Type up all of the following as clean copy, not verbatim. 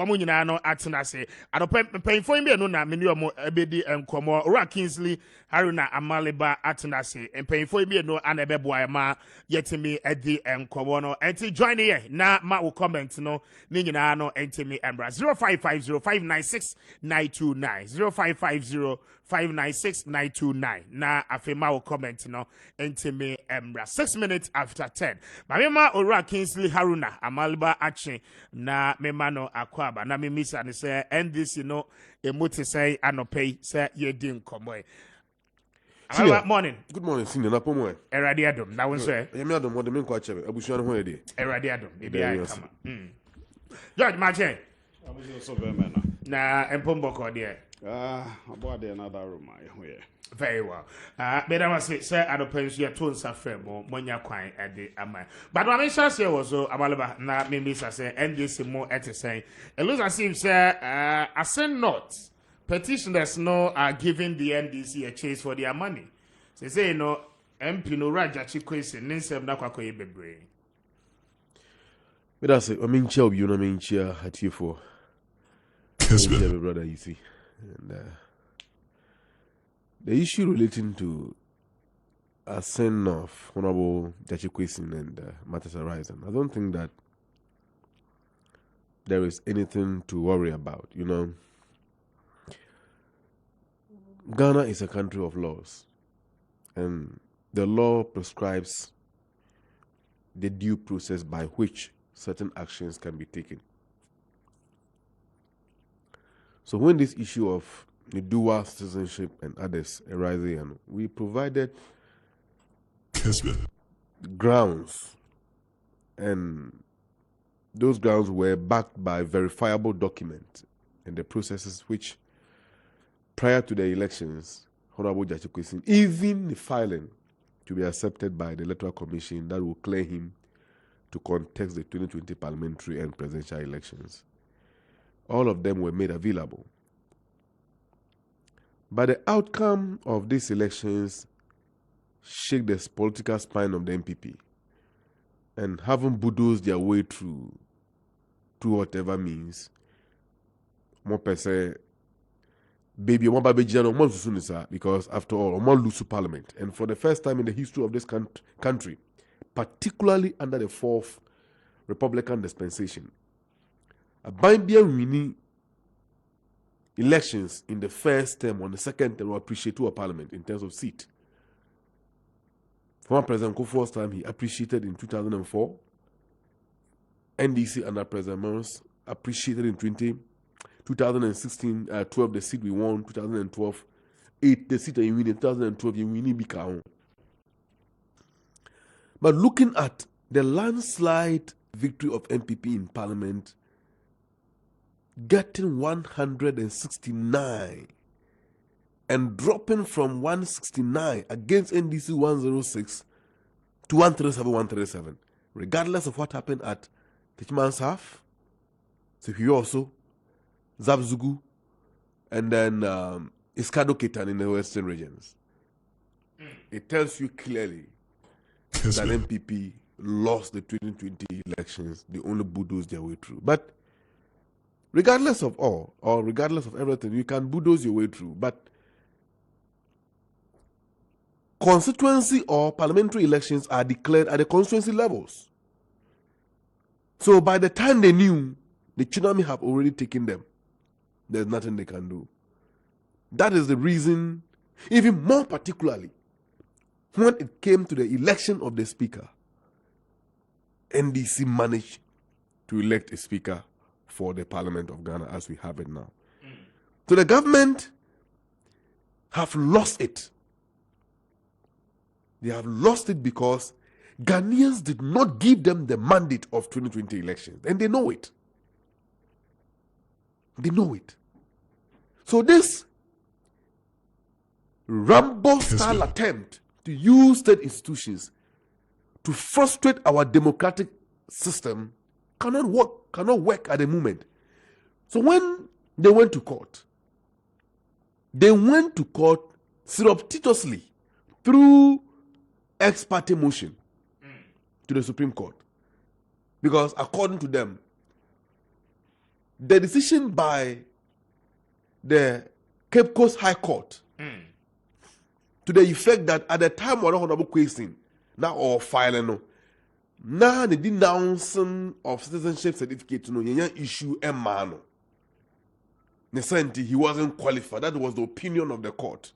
wɔn nyinaa no atena ase mpanyinfoɔ bi no na mene wɔn ɛbɛdi nkɔmɔ owura Kingsley Haruna Amaliba atena ase mpanyinfoɔ bi no ana ɛbɛboa ɛma yɛtumi ɛdi nkɔmɔ no ɛnti join yɛ na ma wo comment no ne nyinaa no ɛntumi ɛmbra 0550596929 0550596929 na afei ma wo comment no ɛntumi ɛmbra 6 minutes after 10 ma owura Kingsley Haruna Amaliba ache na mema no akwaba na mimisa ne say NDC no emote say anopei say yedi nkomo e morning. Good morning, senior. Na pomo e. Erade adom. Na won so e. Yemi adom mo de me kwa chebe. Abusua no ho e de. Erade adom. E bia kama. George Mache. Abusua so be me na empombo ko de. About the another room I hear. Very well. Madam was say adopens your tone suffer more monya kwan at the ama. But what I shall say was so Abalaba na mimisa say NDC more at saying. It looks as if say ascend not petitioners no are giving the NDC a chase for their money. They say no MP no Raja Chikwese ninsem na kwakoye bebre. But I say I mean chia you know mean chia at you for. Kessben brother you see. And the issue relating to a sin of Honorable Jachikwesi and matters arising, I don't think that there is anything to worry about. You know, Ghana is a country of laws, and the law prescribes the due process by which certain actions can be taken. So when this issue of the dual citizenship and others arising, we provided grounds, and those grounds were backed by verifiable documents and the processes which, prior to the elections, Honorable Jachikwesi, even the filing to be accepted by the Electoral Commission that will clear him to contest the 2020 parliamentary and presidential elections. All of them were made available. But the outcome of these elections shook the political spine of the MPP, and having bulldozed their way through whatever means, more per se, baby, because after all, we lose parliament. And for the first time in the history of this country, particularly under the fourth Republican dispensation, a Bambia winning elections in the first term or the second term will appreciate to a parliament in terms of seat. Former President Kufuor's time, he appreciated in 2004. NDC under President Morris appreciated in 2016, 12 the seat we won, 2012, 8 the seat that you win in 2012, you win in. But looking at the landslide victory of MPP in parliament, getting 169 and dropping from 169 against NDC 106 to 137, 137, regardless of what happened at Tichman's half, Sehuyo also, Zabzugu, and then Iskado Ketan in the western regions. It tells you clearly that MPP lost the 2020 elections. They only bulldozed their way through. But regardless of all, or regardless of everything, you can bulldoze your way through. But constituency or parliamentary elections are declared at the constituency levels. So by the time they knew, the tsunami have already taken them. There's nothing they can do. That is the reason, even more particularly, when it came to the election of the speaker, NDC managed to elect a speaker for the Parliament of Ghana as we have it now. So the government have lost it. They have lost it because Ghanaians did not give them the mandate of 2020 elections. And they know it. They know it. So this Rambo-style attempt to use state institutions to frustrate our democratic system cannot work at the moment. So when they went to court surreptitiously through ex parte motion to the Supreme Court. Because according to them, the decision by the Cape Coast High Court to the effect that at the time of the Honorable Question, now or filing, now the denouncing of citizenship certificate, issue a man. He wasn't qualified. That was the opinion of the court.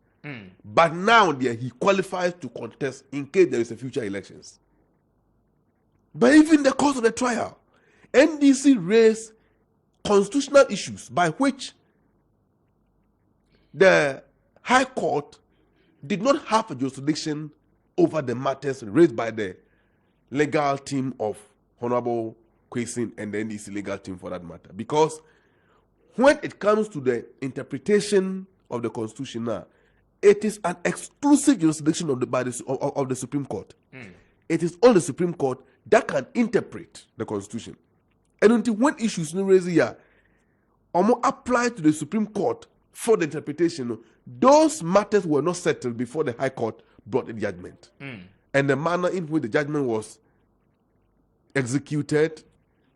But now he qualifies to contest in case there is a future elections. But even in the course of the trial, NDC raised constitutional issues by which the High Court did not have a jurisdiction over the matters raised by the legal team of Honorable Kwesi and the NDC legal team for that matter. Because when it comes to the interpretation of the Constitution now, it is an exclusive jurisdiction of the Supreme Court. It is only the Supreme Court that can interpret the Constitution. And until when issues no raised here, apply to the Supreme Court for the interpretation, those matters were not settled before the High Court brought a judgment. And the manner in which the judgment was executed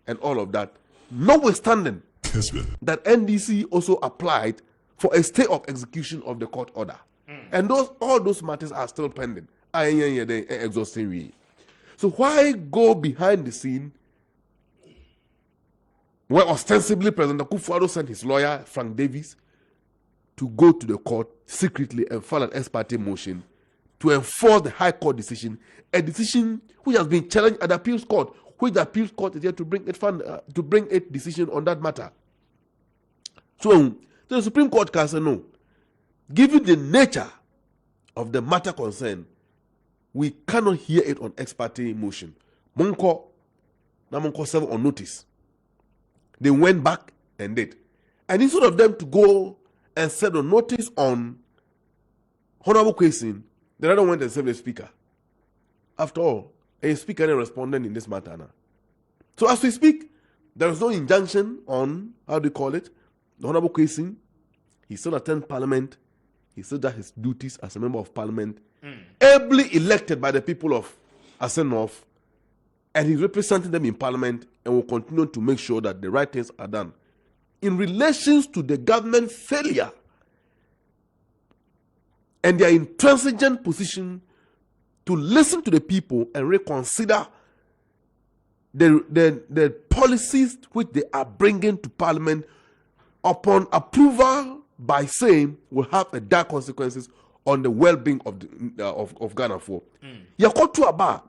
and all of that, notwithstanding that NDC also applied for a stay of execution of the court order. And all those matters are still pending. Exhausting. So why go behind the scene where ostensibly President Akufo-Addo sent his lawyer, Frank Davis, to go to the court secretly and file an ex parte motion to enforce the High Court decision, a decision which has been challenged at the appeals court, which the appeals court is here to bring its decision on that matter. So the Supreme Court can say no. Given the nature of the matter concerned, we cannot hear it on ex parte motion. Monko serve on notice. They went back and did. And instead of them to go and serve on notice on Honorable Kwesi, the other went and served the speaker. After all, a speaker and respondent in this matter now. So as we speak, there is no injunction on, how do you call it, the Honorable Kwesi. He still attends Parliament. He still does his duties as a member of Parliament, ably elected by the people of Assin and he's representing them in Parliament and will continue to make sure that the right things are done. In relations to the government failure and their intransigent position to listen to the people and reconsider the policies which they are bringing to Parliament upon approval by saying will have a dire consequences on the well-being of Ghana. Yakotu Aba,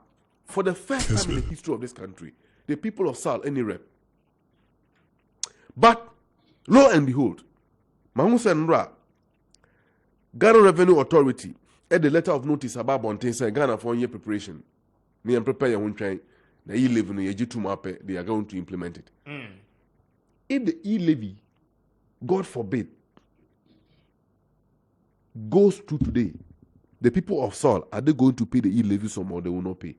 for the first time in the history of this country, the people of Sal any rep. But lo and behold, Mahusa Nra, Ghana Revenue Authority, had the letter of notice about Bontin saying Ghana for 1 year preparation. Me and prepare your own train. The e-levy no yejitu mape, they are going to implement it. If the e-levy, God forbid, goes through today, the people of Saul, are they going to pay the e-levy some or they will not pay?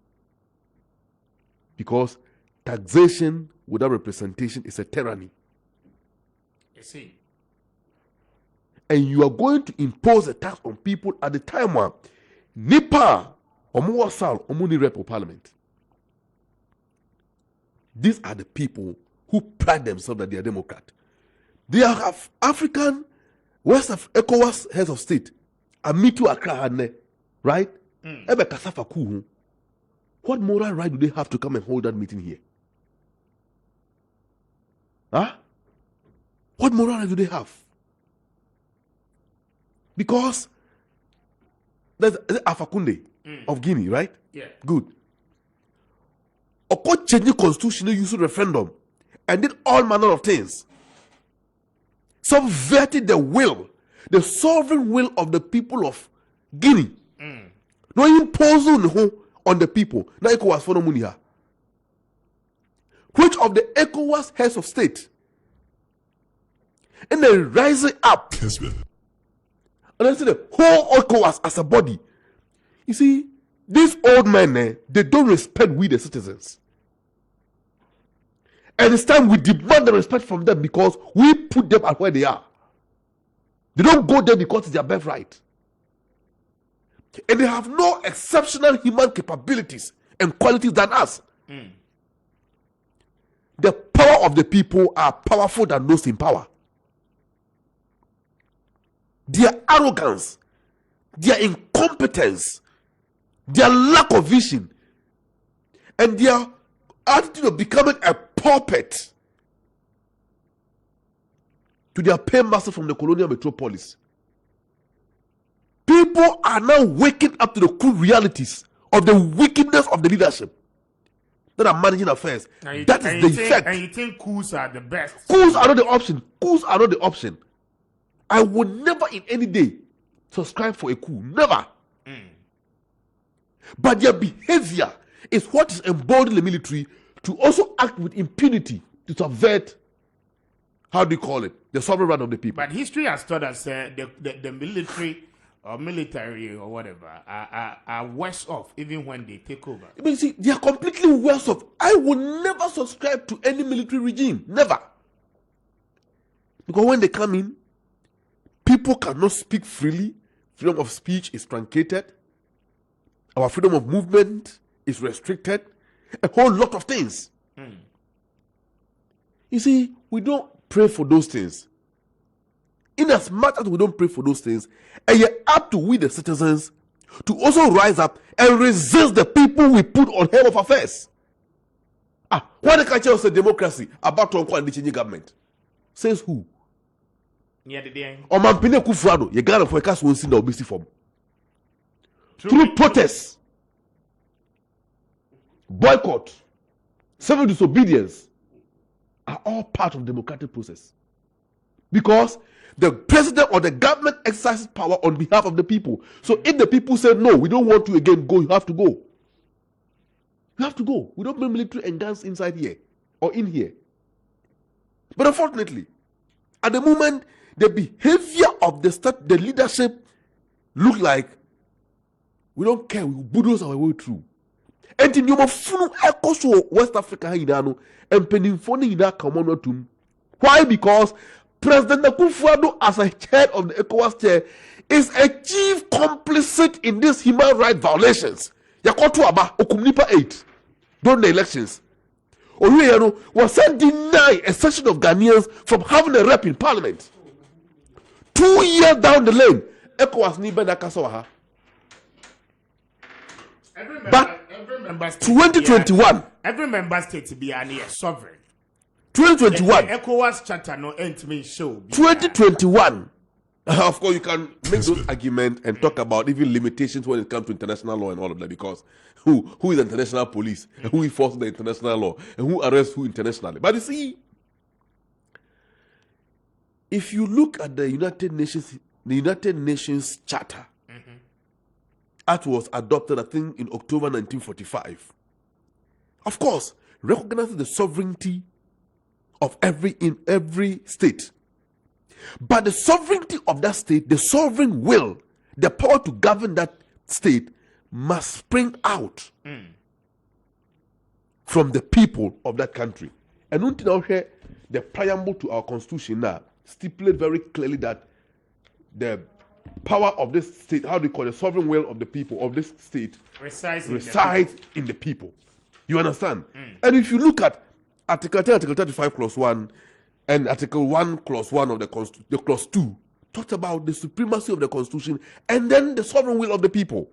Because taxation without representation is a tyranny. You see. And you are going to impose a tax on people at the time when Nipa or more Saul or Muni rep of Parliament. These are the people who pride themselves that they are Democrat. They have African, West of ECOWAS heads of state. Amitu Accra, right? Ebe Kasafa Kuhu. What moral right do they have to come and hold that meeting here? Huh? What moral right do they have? Because there's Afakunde of Guinea, right? Yeah. Good. Oko changing constitution, use referendum, and did all manner of things. Subverted the will, the sovereign will of the people of Guinea. No imposing on the people. Now ECOWAS for no money here. Which of the ECOWAS heads of state? And then rising up. Kessben. And then see the whole ECOWAS as a body. You see, these old men, they don't respect we the citizens. And it's time we demand the respect from them because we put them at where they are. They don't go there because it's their birthright. And they have no exceptional human capabilities and qualities than us. the power of the people are powerful than those in power. Their arrogance, their incompetence, their lack of vision, and their attitude of becoming a puppet to their paymaster from the colonial metropolis. People are now waking up to the crude realities of the wickedness of the leadership that are managing affairs. That is the effect. And you think coups are the best? Coups are not the option. Coups are not the option. I would never in any day subscribe for a coup. Never. But their behavior is what is emboldening the military to also act with impunity to subvert, how do you call it, the sovereign right of the people. But history has taught us the military or military or whatever are worse off even when they take over. But you see, they are completely worse off. I would never subscribe to any military regime. Never. Because when they come in, people cannot speak freely. Freedom of speech is truncated. Our freedom of movement is restricted. A whole lot of things. You see, we don't pray for those things. In as much as we don't pray for those things, and you're up to we the citizens to also rise up and resist the people we put on head of affairs. When the culture of democracy about to and the changing government, says who? Yeah, the day. Or Mampine Kufuado, you got for a cast one sin or BC form. Through protests, boycott, civil disobedience are all part of the democratic process. Because the president or the government exercises power on behalf of the people. So if the people say, no, we don't want to again go, you have to go. You have to go. We don't bring military and guns inside here or in here. But unfortunately, at the moment, the behavior of the leadership look like we don't care, we bulldoze our way through. And in your funu echo West Africa and penifoni in that common. Why? Because President Akufo-Addo, as a head of the ECOWAS chair, is a chief complicit in these human rights violations. Yakoto Aba Okumnipa 8 during the elections. Oluyeno was said deny a section of Ghanaians from having a rep in parliament. 2 years down the lane, ECOWAS ni bena kasawaha. But 2021, every member state to be a sovereign. 2021, ECOWAS charter no end show. 2021. Of course, you can make those arguments and talk about even limitations when it comes to international law and all of that. Because who is international police, and who enforces the international law, and who arrests who internationally? But you see, if you look at the United Nations Charter, that was adopted, I think, in October 1945. Of course, recognizes the sovereignty of every state. But the sovereignty of that state, the sovereign will, the power to govern that state must spring out from the people of that country. And until now, the preamble to our constitution now stipulate very clearly that the power of this state, how do you call it, the sovereign will of the people of this state resides in the people. You understand? And if you look at Article 10, Article 35, Clause 1, and Article 1, Clause 1 of the Clause 2, talks about the supremacy of the Constitution and then the sovereign will of the people.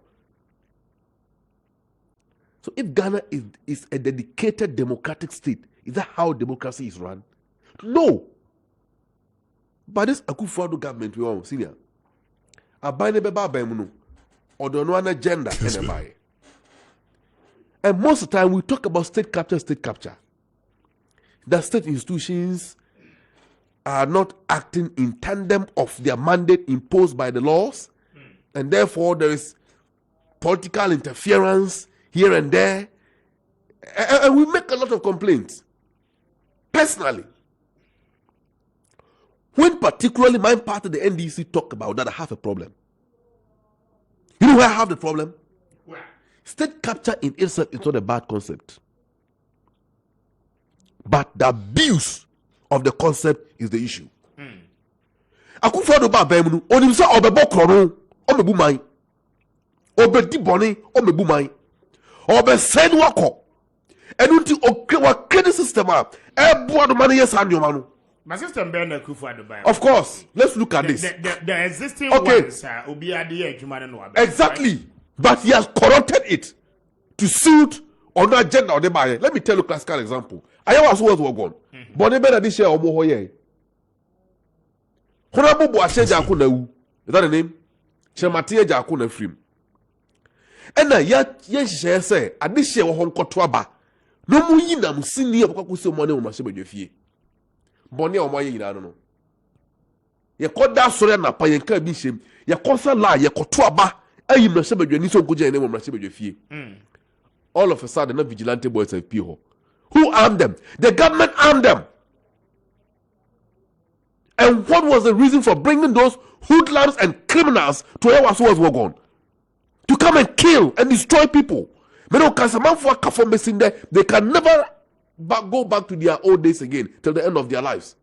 So if Ghana is a dedicated democratic state, is that how democracy is run? No. But this Akufo-Addo government, we are senior. Or the one agenda and most of the time we talk about state capture. That state institutions are not acting in tandem of their mandate imposed by the laws, and therefore there is political interference here and there, and we make a lot of complaints. Personally, when particularly my party, the NDC, talk about that, I have a problem. You know where I have the problem? Where? State capture in itself is not a bad concept. But the abuse of the concept is the issue. Akufo-Addo ba bemunu onimsa obebo krono omebu man obedi boni omebu man obe sen wako And until okay, what credit system up? Everyone the money yes and your man. My system Bernard Kufu at Dubai. Of course, let's look at this. The existing Okay. ones will be at the edge. Exactly, right? but he has corrupted it to suit on the agenda of the buyer. Let me tell you a classical example. I was gone. But they better this year or more here. Honorable Boache Kanawu, is that the name? Chematia Jakuna Frim. And I yet say, and this year home Kotwaba. No more yinam senior Kakuso money on my sebe fee. Bonnie or my yin, I don't know. Ye caught that sorry na pa yen ka bi shem. Ye consa la ye Kotwaba. Ayi na sebe ni so goja name on my sebe fee. All of a sudden, the vigilante boys have people. Who armed them? The government armed them. And what was the reason for bringing those hoodlums and criminals to where was gone? To come and kill and destroy people. They can never go back to their old days again till the end of their lives.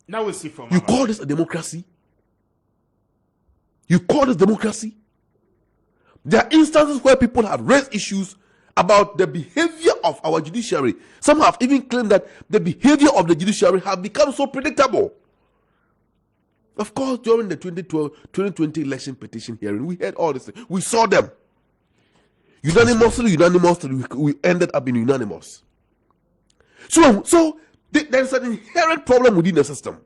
Now we see from you call this a democracy? You call this democracy? There are instances where people have raised issues about the behavior of our judiciary. Some have even claimed that the behavior of the judiciary have become so predictable. Of course, during the 2020 election petition hearing, we heard all this. We saw them. Unanimously, we ended up in unanimous. So there's an inherent problem within the system.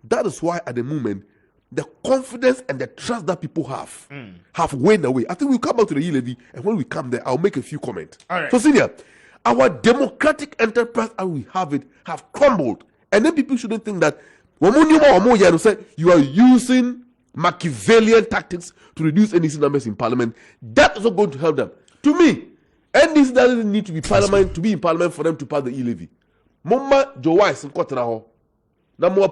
That is why at the moment, the confidence and the trust that people have waned away. I think we'll come back to the E-Levy, and when we come there, I'll make a few comments. All right. So, senior, our democratic enterprise as we have it have crumbled. And then people shouldn't think that you are using Machiavellian tactics to reduce NDC numbers in parliament. That is not going to help them. To me, NDC doesn't need to be in parliament for them to pass the E-Levy. Mama Jowais in Kotraho. After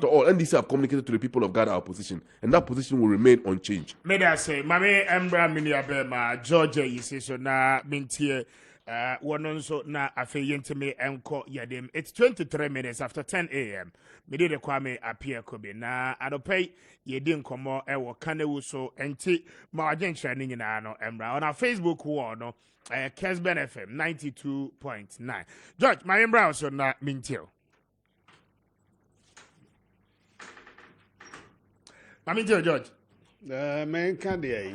all, NDC have communicated to the people of Ghana our position, and that position will remain unchanged. May I say, Mame Embra Miniabema, Georgia, you say so now, Mintier, one also now, I feel me enko yadim. It's 23 minutes after 10 a.m. Me did the Kwame appear Kobe. Now, I don't pay ye didn't come more, Kanawu so, and tea, margin shining in our Embra on our Facebook wall, no. Kessben FM 92.9. George, my embrows are not Mintio. Mintio, George. Man, can't they?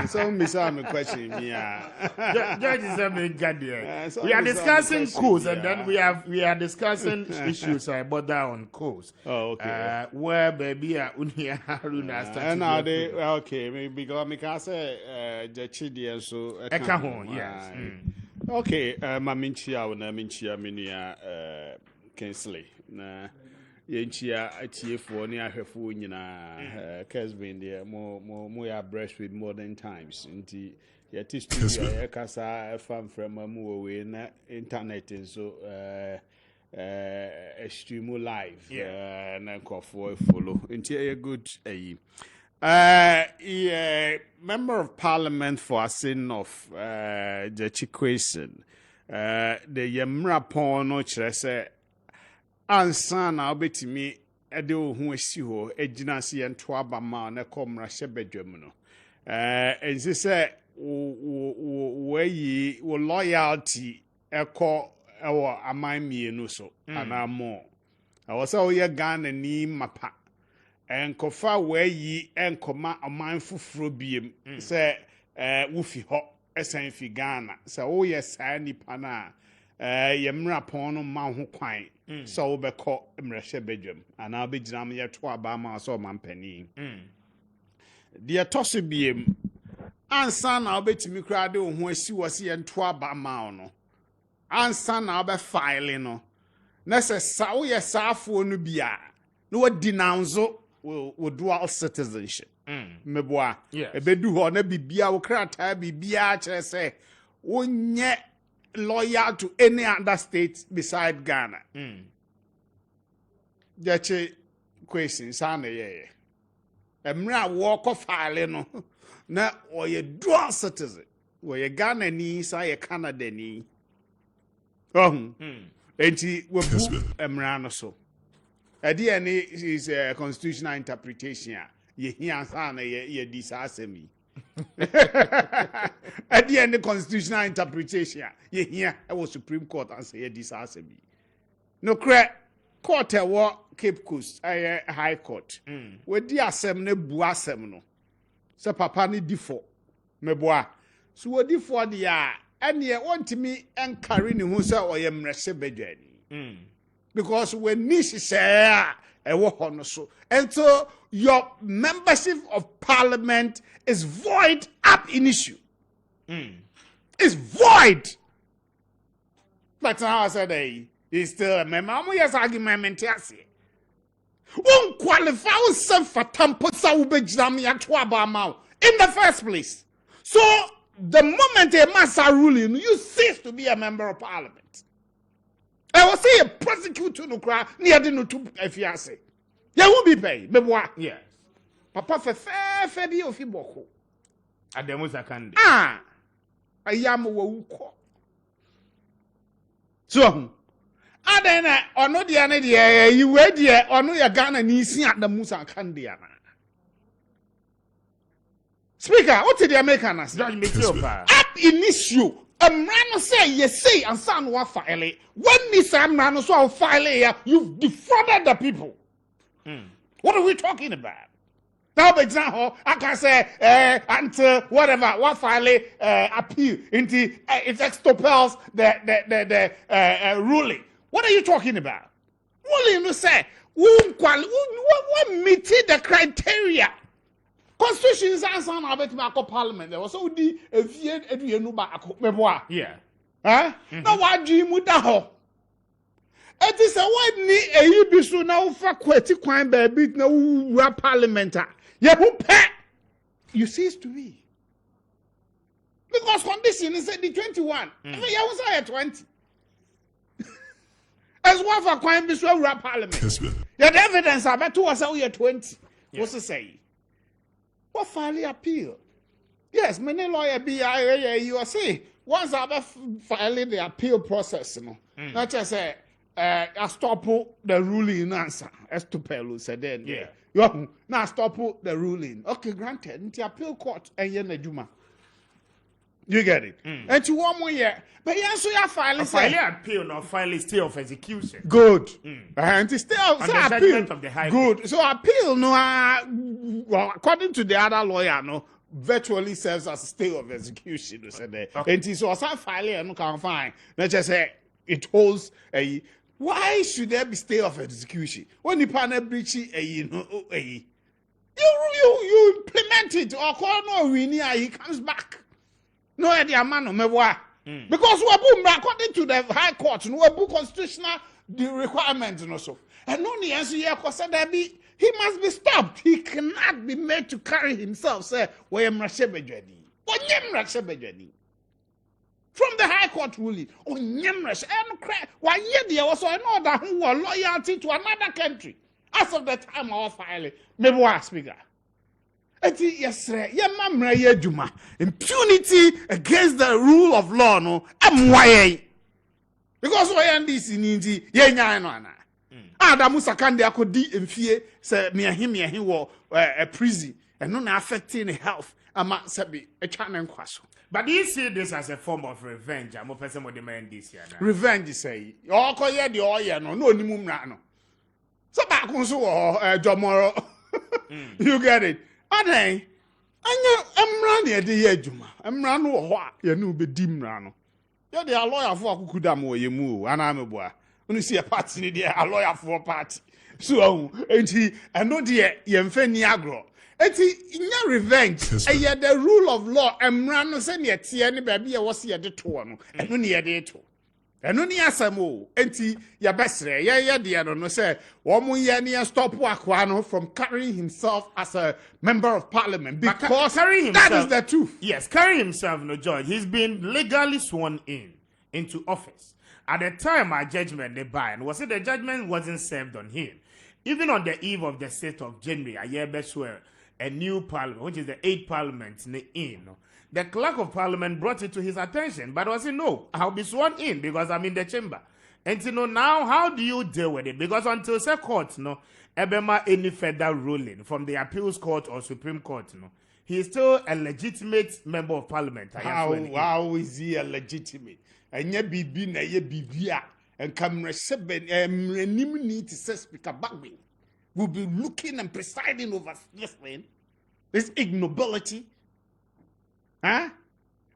So, Miss Army question me. George is a main candidaate. We are discussing course, and then we are discussing issues about that on course. Oh, okay. Where baby Unia Haruna started. And now they okay, maybe because I say the Chidi so yes. Okay, Maminchia Minia Kinsley. Yenchia atie ne ahwefo nyina Kessben there more ya brush with modern times nti yet studio ya kasa fam from mu we na internet so stream live na nkofo follow nti a good member of parliament for a sin of the Kessben the Yemra pon no kire say ansa na obetimi ede ohun asi ho agina se yento abama na komra hyebedwam no ensi se we loyalty eko ewo aman mienu so anamo awose wo ye Ghana ni mapa enkofa we enkoma aman fufuro biem se wufi ho esen fi Ghana se wo ye saa nipa na yemra pon no ma ho kwan so be ko mrehye bedwam ana be ginam ye to aba ma so mampani de toso biem ansa na obetimi kra de ho asi wose ye to aba ma no ansa na obe file no na se sa wo ye saafo no bia no wadi nanzo wo dual citizenship meboa ebedu ho na bibia wo krata bibia kire se wonye loyal to any other state beside Ghana. Jache question sana ye. Emra walk of file no na or ye dual citizen. Where ye Ghana ni sa ye Canada ni. Enti we emra no so. Adi is a constitutional interpretation. Ye hian sana ye disasemi. At the end, the constitutional interpretation, you hear, I was Supreme Court and say this as a be. No crack. Court wa Cape Coast, High Court. With the assembly buasem no. So papa ni difo. Me boa. So what difo the and ye want me and carry ni hunsa or yem resebedwani. Because when nishi say a walk on so. And so your membership of parliament is void ab initio. It's void. But now I said, he's still a member. I'm just argument. Won't qualify yourself for Tamposa Ubejami Atwabama in the first place. So the moment a massa ruling, you cease to be a member of parliament. I will say a prosecutor no cry near the no to if you say. You will be paid. Yes. Papa fair be of Iboko. Ademusa Kandi. I am a wuko. So, then or no the idea you read here or no your gun and easy at the Musa Candiana. Speaker, what did the Americans Judge Mitiopa. ab initio? A man say yes, say and son wa file. When this man so file here, you've defrauded the people. What are we talking about? Now, for example, I can say until whatever what file appeal into it extols the ruling. What are you talking about? Ruling you say what meeting the criteria. Constitution is answer about parliament. There was only a few memoir. Yeah. Huh? Now what do you move that? It is a one ni a you be so now for quite quite baby no parliament. Yeah, who pay? You cease to be. Because condition is the 21. I mean, I was at 20. As one for quite be so parliament. Yeah, the evidence I bet 2 was out 20. What's to say? What finally appeal? Yes, many lawyer be you are saying once I filing the appeal process, you know. Not just say I stop the ruling answer. As to Pelu said then. Yeah. You now stop the ruling. Okay, granted. Into appeal court and Juma. You get it? And to 1 more year. But you answer your filing. Filing appeal or filing stay of execution. Good. And it's still On the appeal. judgment of the High Court. Good. So appeal no well, according to the other lawyer, no, virtually serves as a stay of execution. Okay. And it's also filing no can find. Let's just say it holds a why should there be stay of execution? When the panel breach you implement it or call no winner, he comes back. No idea man no mewa. Because we according to the High Court, no we constitutional the requirements no so. And no the answer here cause there be he must be stopped. He cannot be made to carry himself. Say, we am Rashebejani. From the High Court ruling, why yet there was another who were loyalty to another country. As of the time of filing, maybe what speaker. Yes, sir. Impunity against the rule of law, no. I'm why. Because why am this in India? Yeah, Adamusa Kandi akodi emfie say me him wo a prison and not affecting health ama sabi a channel kwaso. But do you see this as a form of revenge? I'm a person with the man this year. Revenge say o ko ye de o ye no ni mu mra no. So back so jomoro. You get it? Adan anya emra na de ye adwuma. Emra no wo ho a ye no be di mra no. Ye de lawyer for akukudam wo ye mu o ana meboa. When see a party, a lawyer for a party. So, and know the Yemfeni agro. It's revenge. And yet the rule of law, and run send yet see any baby was here the two, and no near the two. And no near some more. And ya best, dear, no say, 1 more year stop Wakwano from carrying himself as a member of parliament. Because carrying himself, that is the truth. Yes, carrying himself, no joy. He's been legally sworn into office. At the time our judgment they buy, and was it the judgment wasn't served on him. Even on the eve of the 6th of January, a year before, a new parliament, which is the 8th parliament in, the clerk of parliament brought it to his attention, but was it no, I'll be sworn in because I'm in the chamber. And now how do you deal with it? Because until the court, ebema any further ruling from the appeals court or Supreme Court, he is still a legitimate member of parliament. How is he a legitimate? And ye bibi na ye bibia and camera seben need to say speaker Bagby will be looking and presiding over this thing. This ignobility. Huh?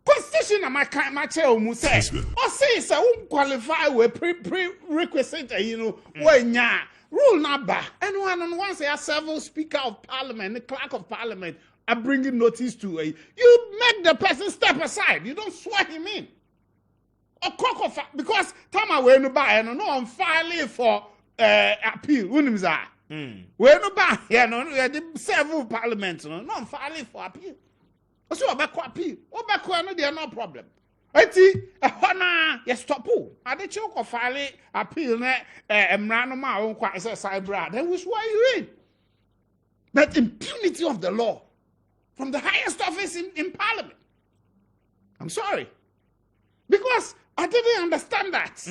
Constitution of my chair will say, or say, so won't qualify with prerequisite, when ya rule number. And once they are several speaker of parliament, the clerk of parliament are bringing notice to you make the person step aside. You don't swear him in. Or cock of because time I went to buy and no, I'm filing for appeal. When is that? We're no buy, several parliaments, no, I'm filing for appeal. So about appeal. About there no problem. Eti hona ye stop o. Ade che ko file appeal na emra no ma won kwa say cyber. Then which way you in? That impunity of the law from the highest office in parliament. I'm sorry. Because I didn't understand that.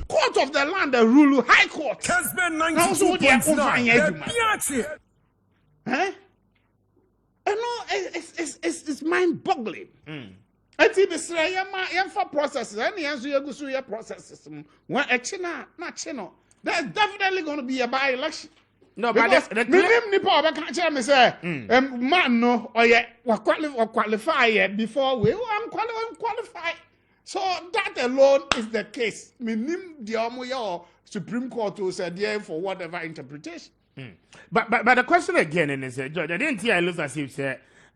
Court of the land, the rule, high court. Kessben 92.9. Huh? I know it's mind-boggling. I think the for processes, and the answer you go through your processes. When a china, not chino, there's definitely going to be a by-election. No, but that's the me say, man, no, or yet, qualify before we qualify. So that alone is the case. Minim the Supreme Court will say there for whatever interpretation. But the question again is, George, I didn't hear it looks as if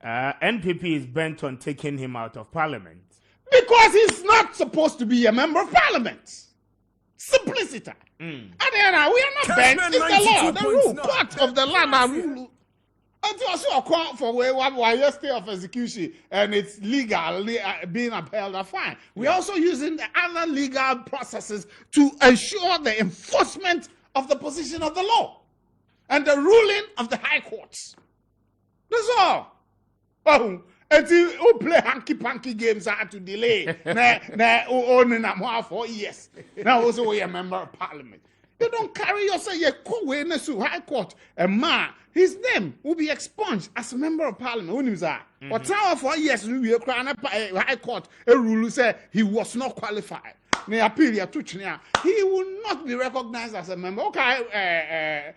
NPP is bent on taking him out of parliament. Because he's not supposed to be a member of parliament. Simplicity. And then we are not bent. It's the law, the rule, part of the land and rule. And also a court for where stay of execution and it's legal being upheld are fine. We're also using the other legal processes to ensure the enforcement of the position of the law and the ruling of the high courts. That's all. Oh, until you play hanky-panky games I had to delay. Only 4 years. Now also we a member of parliament. You don't carry yourself, you go away to high court. And man, his name will be expunged as a member of parliament. When is that? Or 4 years, we will cry high court. A rule said he was not qualified. He will not be recognized as a member. Okay,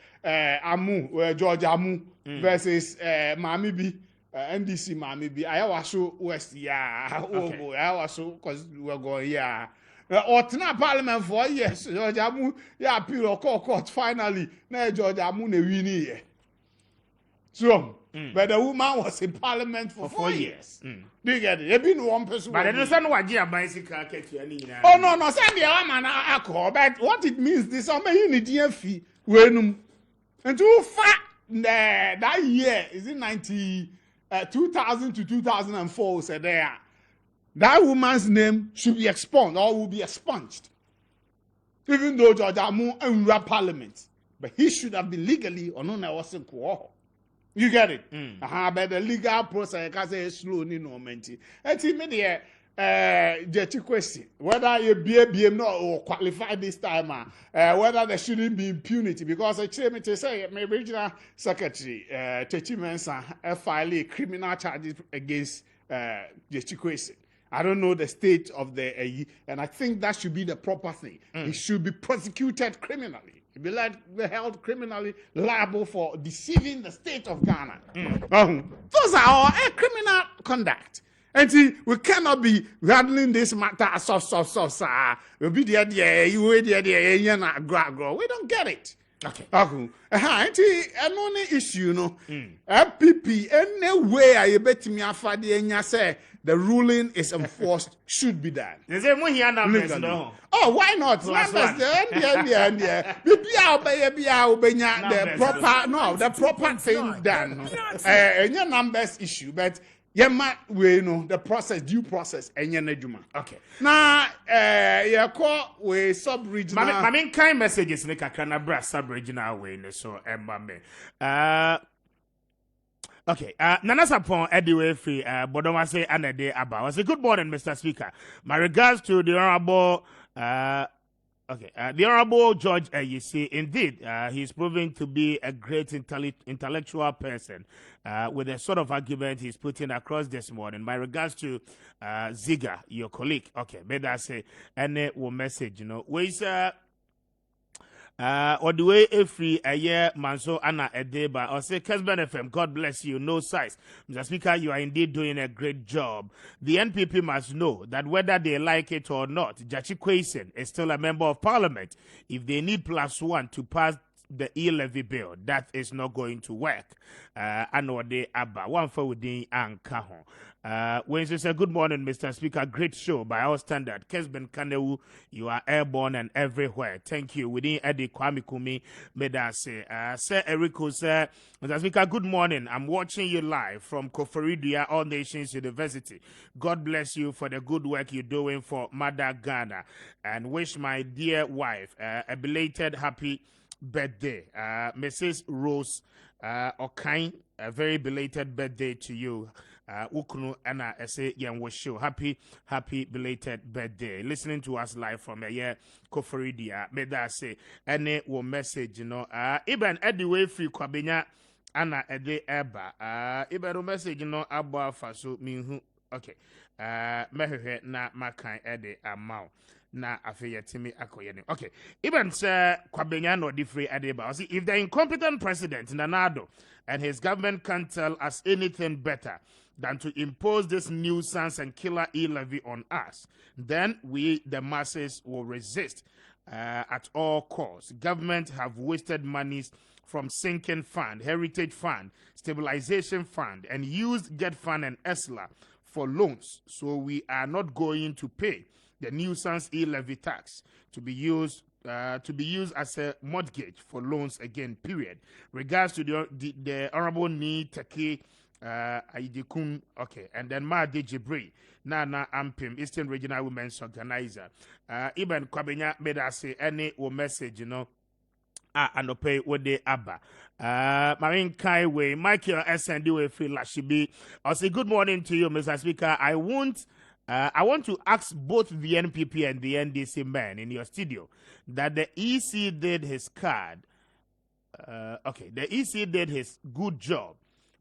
George Amu versus Mami B. NDC Mami B. I was so West, I was so because we were going, or parliament for years, George Amu, appeal or court finally. Now George Amu ne win. So, but the woman was in parliament for 4 years. Do you get it? There been one person. But I don't know what you bicycle catch you. Oh no, send the man alcohol. But what it means, this I mean, you need DFE. When and too far that year is in 2000 to 2004. Said there, that woman's name should be expunged or will be expunged. Even though George Amu in parliament, but he should have been legally or no, I wasn't cool. You get it? But the legal process, I can say, is slow, no menti. And see me there, the question whether you be or qualify this time, whether there shouldn't be impunity, because I tell me to say, my regional secretary, Techi Mensa, filed criminal charges against the question. I don't know the state of the and I think that should be the proper thing. He should be prosecuted criminally. He be held criminally liable for deceiving the state of Ghana. Those are our criminal conduct. And see, we cannot be handling this matter soft. We'll be there, we don't get it. Okay. Another issue, MPP, anywhere you bet me say the ruling is enforced should be done. Oh, why not? The proper thing done. Any numbers issue, but we know the process, due process, and okay. Now, you call we sub-regional. I mean, kind messages, sub-regional way, so, okay, Nana Sapon, Eddie Free, Bodomase, and a day about. I say, good morning, Mr. Speaker. My regards to the Honorable Okay, the Honorable George Ayisi, indeed, he's proving to be a great intellectual person with the sort of argument he's putting across this morning. My regards to Ziga, your colleague. Okay, but that's any message, Where's or the way every a year manso Anna Edeba or say Kessben FM, God bless you, no size. Mr. Speaker, you are indeed doing a great job. The NPP must know that whether they like it or not, Jachi Kwesen is still a member of parliament. If they need +1 to pass the e-levy bill, that is not going to work. Ano de Abba, one for within Ankaho. Wednesday said, good morning, Mr. Speaker. Great show by our standard. Kessben Kanawu, you are airborne and everywhere. Thank you. Within Eddie Kwame Kumi, Medase. Sir Eriko, sir, Mr. Speaker, good morning. I'm watching you live from Koforidia, All Nations University. God bless you for the good work you're doing for Mother Ghana. And wish my dear wife a belated happy birthday. Mrs. Rose Okain, a very belated birthday to you. Ukunu Anna say Yan wish you happy belated birthday. Listening to us live from a year Koforidia. May that say any will message, even anyway free Kwabenya Anna Ede Eba. Even message, Abba Faso Minhu. Okay. Mehehe na makan Ede Amau. Na afeyetimi akoyene. Okay. Even Sir Kwabenya no different Adeba. See, if the incompetent president Nanado and his government can't tell us anything better than to impose this nuisance and killer e-levy on us, then we, the masses, will resist at all costs. Government have wasted monies from sinking fund, heritage fund, stabilization fund, and used Get Fund and ESLA for loans. So we are not going to pay the nuisance e-levy tax to be used as a mortgage for loans again. Period. Regards to the Honorable Ni Taki Aidikun, okay, and then Mahdi Jibri, Nana Ampim, Eastern Regional Women's Organizer. Even Kwabenya made us say any message, and pay what they abba. Marine Kaiwe, Michael SND free Lashibi. I'll say good morning to you, Mr. Speaker. I want to ask both the NPP and the NDC men in your studio that the EC did his card. Okay, the EC did his good job.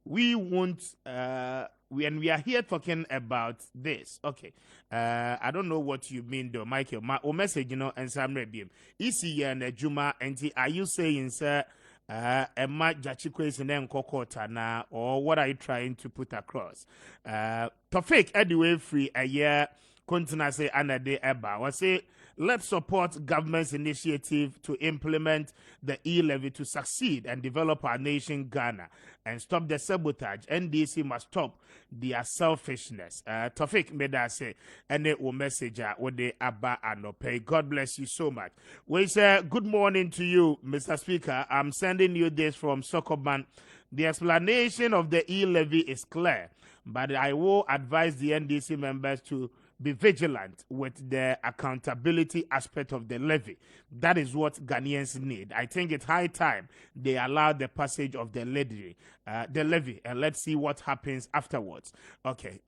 We won't, when we are here talking about this, okay, I don't know what you mean though, Michael. My message, and some rebbe. EC and Juma, and are you saying, sir, Emma Jachikwe Kokota na, or what are you trying to put across? Tofik, anyway, free a year, continue say, Anade Eba, was say, let's support government's initiative to implement the e-levy to succeed and develop our nation, Ghana, and stop the sabotage. NDC must stop their selfishness. Tofik made us say, any message with the Abba and pay. God bless you so much. We say good morning to you, Mr. Speaker. I'm sending you this from Sokoban. The explanation of the e-levy is clear, but I will advise the NDC members to be vigilant with the accountability aspect of the levy. That is what Ghanaians need. I think it's high time they allow the passage of the levy, and let's see what happens afterwards. Okay,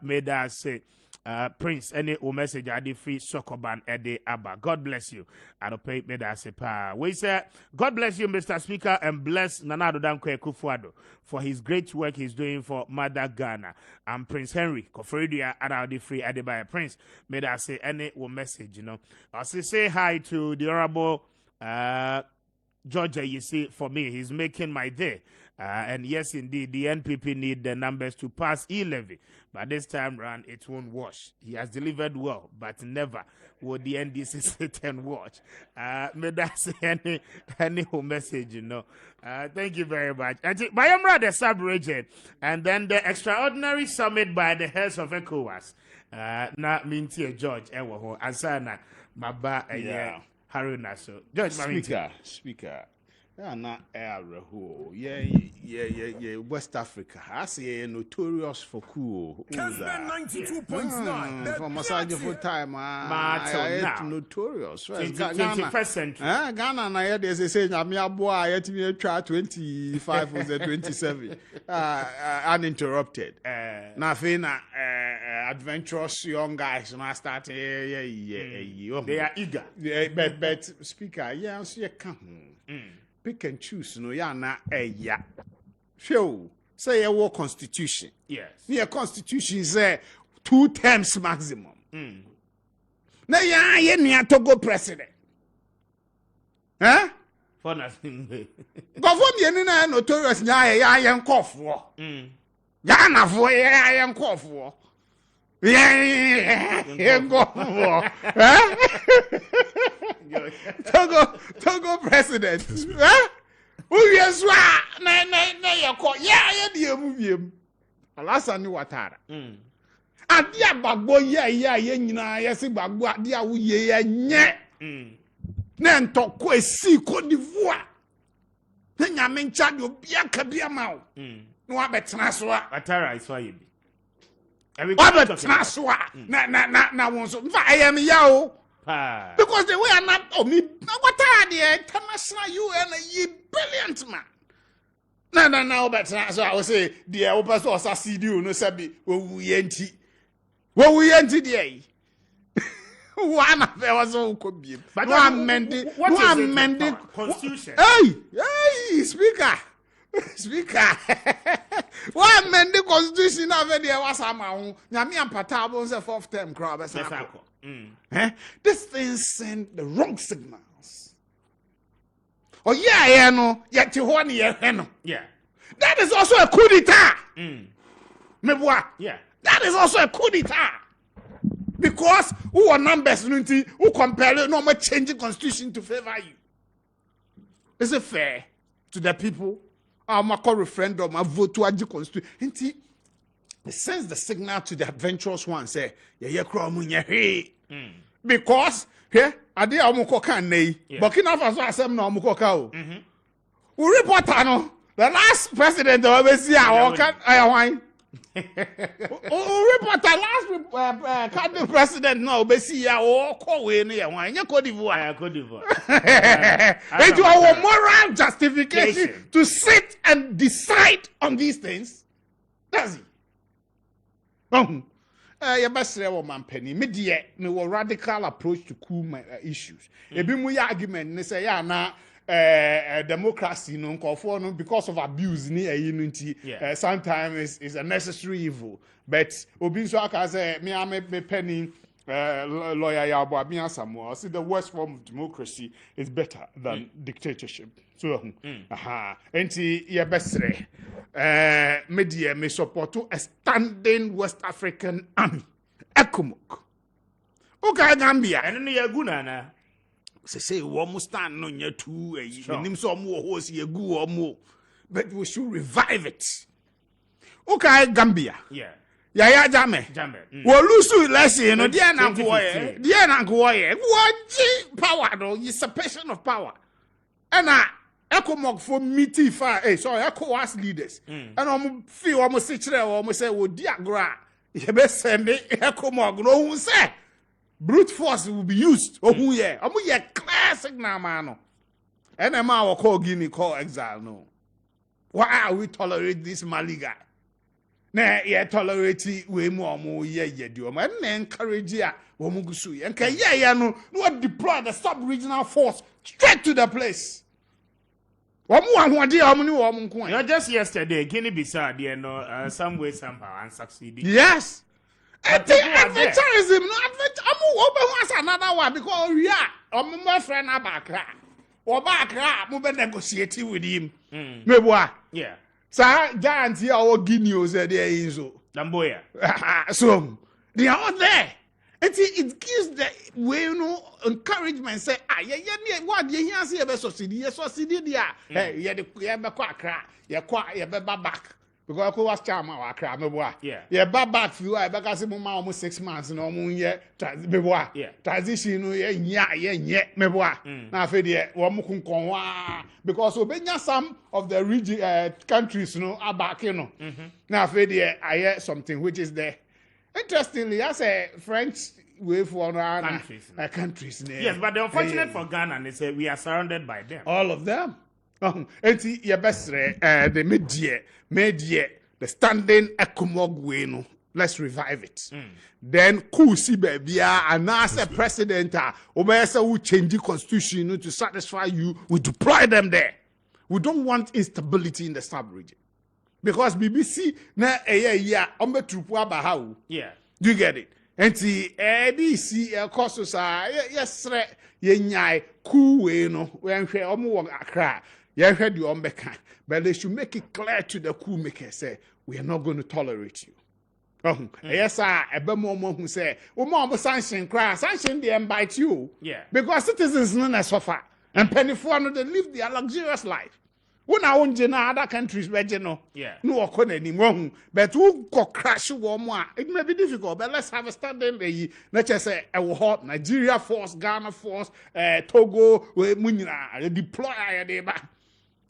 may that say, Prince, any message I did free Sokoban Ede Abba. God bless you. I don't pay me that say we say God bless you, Mr. Speaker, and bless Nanado Dankwe Kufuado for his great work he's doing for Mother Ghana. I'm Prince Henry Koforidia and I'll free Adebaya Prince. May that say any message, I'll say hi to the Honorable Georgia, you see, for me, he's making my day. And yes, indeed, the NPP need the numbers to pass e-levy. But this time round, it won't wash. He has delivered well, but never will the NDC sit and watch. May that say any message, Thank you very much. But I'm rather sub-region. And then the extraordinary summit by the heads of ECOWAS. Na Mintie George, Asana, Maba, Haruna. So, George, Speaker. Na West Africa. I say notorious for cool. Kessben 92.9. For massage for time. Notorious. 21st century. Ghana na here they say na me aboa I yet me try 25 was 27. Uninterrupted. Na fe na adventurous young guys now start They are eager. yeah, but speaker, yeah, so you come pick and choose, no, yeah, na yeah. Show say a war constitution. Yes. Yeah, constitution say 2 terms maximum. Now, yeah, near Togo president. Huh? For nothing. Government yen notorious yeah cough war. Yeah, na for yeah cough war. Yeah, cough war. Togo president. Huh? Who yes na ya ko yeah the movie. Alasa ni watara. Ade agbagbo ye nyina ye se gbagbo ade a wo ye nye. Na ntoko esi Cote d'Ivoire. Na nyame ncha de obi aka bia ma wo. Na wa betena so a. Atara is why you be. Wa betena so a. Na won so. Mfa ayam ya o. Because the way I'm not me what are the international UN ye brilliant man. No, but so I will say the opposite was a CD no sabi wo yenti. Wo yenti dey. One of there was all could be. But one mending constitution. Hey, speaker. One mending constitution of there was a man. Nyami and Patabo was a 4th term crowd. This thing sent the wrong signals. Oh yeah, no, yet you want no. Yeah. That is also a coup d'etat. Yeah. That is also a coup d'etat. Because who are numbers who compare no more changing constitution to favor you. Is it fair to the people? I'm a call referendum, I vote to the constitution. It sends the signal to the adventurous one, say, because here, I did Amukoka nay, Burkina Faso assembly no Amukoka. We report the last president of Obesia, wine. Report the last candidate president no Obesia or Kowe near wine, Cote d'Ivoire. It's our moral justification to sit and decide on these things. Does it? You best say, oh, man, penny, me radical approach to cool my issues. A bit more argument, they say, yeah, now, democracy, no, because of abuse, near unity, sometimes is a necessary evil. But, Obinso, say, me, I me penny, lawyer, Yabo, me, Samuel, see, the worst form of democracy is better than dictatorship. So, and you best say, media may support a standing West African army. Ekumuk. Okay, Gambia. And then you're good, Anna. Say, one must stand on your two, and some more horse, you go or more. But we should revive it. Okay, Gambia. Yeah. Yeah, Jame. Well, Lusu, let's see, no, dear Nankoye. What power, though, usurpation of power. And Ekomok for meeting fire, sorry, ECOWAS leaders. And I'm feel almost say, oh, dear gra, you best send me Ekomok, no one say. Brute force will be used. Oh, yeah, I'm a classic now, man. And a man will call Guinea, call exile, no. Why are we tolerate this Mali guy? Nah, yeah, tolerate way more, yeah, do. And encourage ya, Womugusu, and no deploy the sub regional force straight to the place. Not just yesterday, Guinea Bissau, there no some way somehow and succeeding. Yes. Adventurism, no adventure. I'm open another one because I'm my friend Abakra. Or Bakra, move negotiating with him. Maybe yeah. Sir, giant here our Guineas there is so. Lamboya. So they are all there. It gives the way encouragement. Say, what you hear see about society, there. Hey, you be back. Because I was charm our crab, yeah, back few, I back as almost 6 months, no moon yet, transition, yeah, now, Fede, one because Obenya some of the region countries, are back, Now, Fede, I hear something which is there. Interestingly, I say French way for countries. Yes, but the unfortunate for Ghana is we are surrounded by them. All of them. And your best the media, the standing Ekomog way, no. let's revive it. Then coup si baby and as a president who change the constitution to satisfy you, we deploy them there. We don't want instability in the sub-region. Because BBC na yeah Yeah. do you get it? And see ABC costs yes ye coup no when we akra yeah heard you but they should make it clear to the coup makers say we are not going to tolerate you. Yes, sir. A bemo who say, mom sanction cry, sanction they invite you. Yeah. Because citizens no suffer and penny for no they live their luxurious life. When I own in other countries, regional, yeah, no one anymore. But who could crash more? It may be difficult, but let's have a standing. Let's just say, I will help Nigeria force, Ghana force, Togo, Munina, deploy.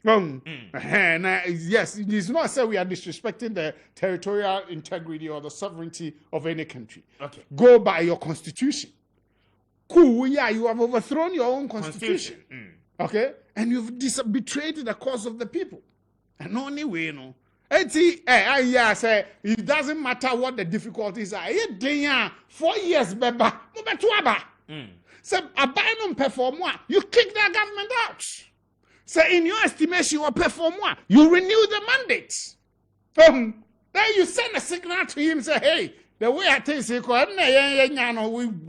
Yes, it is not say we are disrespecting the territorial integrity or the sovereignty of any country. Okay. Go by your constitution. Cool, yeah, you have overthrown your own constitution. Okay? And you've betrayed the cause of the people. And only way, you know. I say it doesn't matter what the difficulties are. 4 years, beba, so a binum perform one, you kick that government out. So in your estimation, you perform one, you renew the mandate. Then you send a signal to him, say, hey, the way I think we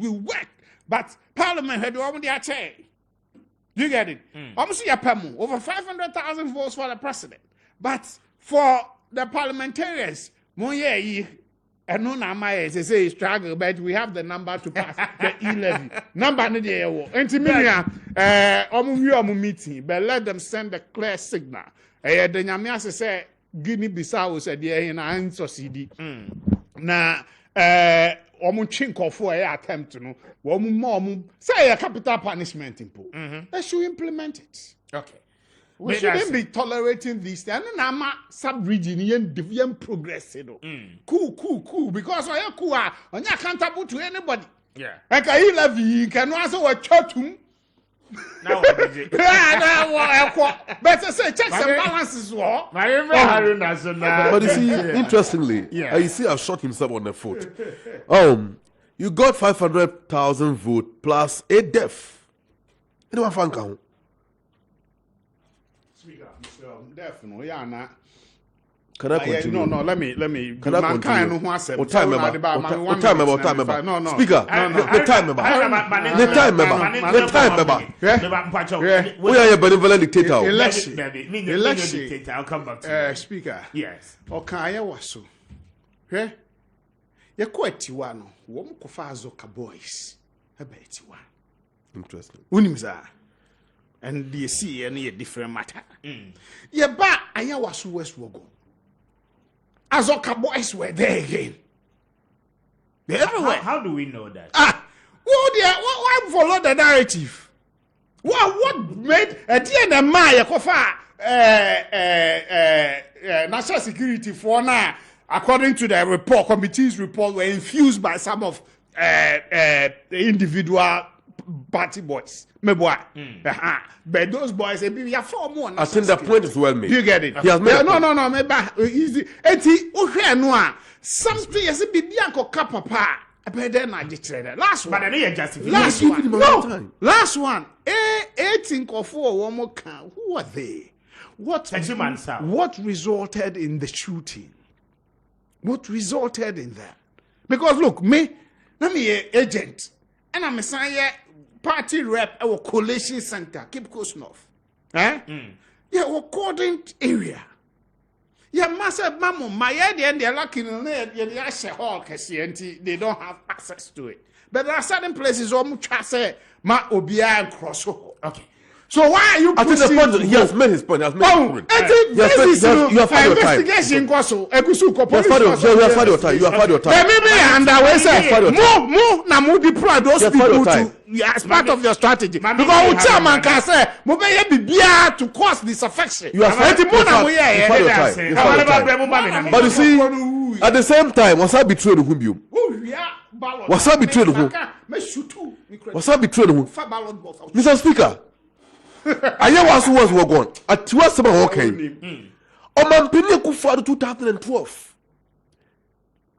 work, but Parliament had already attacked. You get it? Almost over 500,000 votes for the president. But for the parliamentarians, and no number they say struggle, but we have the number to pass the E-levy. Number no dey wo. Enti meeting, but let them send a clear signal. The nyame say Guinea Bissau said there na succeed. Na for attempt no say a capital punishment impo. They should implement it. Okay. We shouldn't be tolerating this. And then sub-region yen progress. Cool. Because when you're cool, when you're accountable to anybody. Yeah. Like I love you, can also a church. Now, better say checks and balances. But you see, interestingly, you see, I've shot himself on the foot. You got 500,000 votes plus a death. Anyone fan count? Definitely, yeah, Can I continue? No, let me. Can I continue? What time about? No. Speaker, the time about. We are a benevolent dictator. Election. I'll come back to you. Speaker. Yes. Okay, was so. Eh? You're quite Tiwano. Woman Kofazoka boys. I bet Tiwan. Interesting. Unimza. And do you see any different matter? Yeah, but I was West Wogo. Azoka boys were there again. They're everywhere. How do we know that? Why follow the narrative? What made a DNA Maya Kofa national security for now, according to the report, committee's report, were infused by some of the individual party boys. But those boys, we are 4 more. I think the point is well made. Do you get it? He has made no, maybe easy. Something as a bianco kapapa. Last one. But I know you're justified. Last one. 18 or 4 one more count. Who are they? What resulted in the shooting? What resulted in that? Because look, I'm an agent, and I'm a party rep at a collation center, Cape Coast North. Yeah, we're coordinate area. Yeah, massive mamma, my idea, and they're lucky in the hall, they don't have access to it. But there are certain places almost say, Ma Obia and Cross. Okay. So why are you pushing? I think the point, he has made his point. You have had your time. Investigation kwaso egusuko police. You have had your time. Maybe and I say move na move deploy those people to as part of your strategy. Because chairman can say mo be ye bibia to cause disaffection. You have had your time. But you see, at the same time, was I betrayed whom you? Was I betrayed whom? Was I betrayed whom? Mr. Speaker. Aya was gone. At 2 okay. Oman Pini Kufa 2012.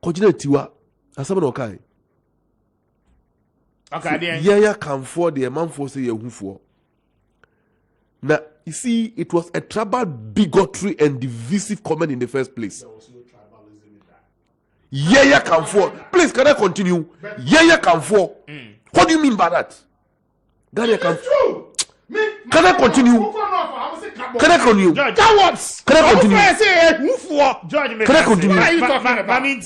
Kojina tiwa. Asama no kai. Okay, then. Yeah, come for the man for say who for. Now, you see, it was a tribal bigotry and divisive comment in the first place. There was no tribalism in that. Yeah, come for. Please, can I continue? Yeah, come for. What do you mean by that? Ghana come. Can I continue? Can I continue? George, Cowards! Can I continue? George, Can I continue? What are you talking about? Mamie,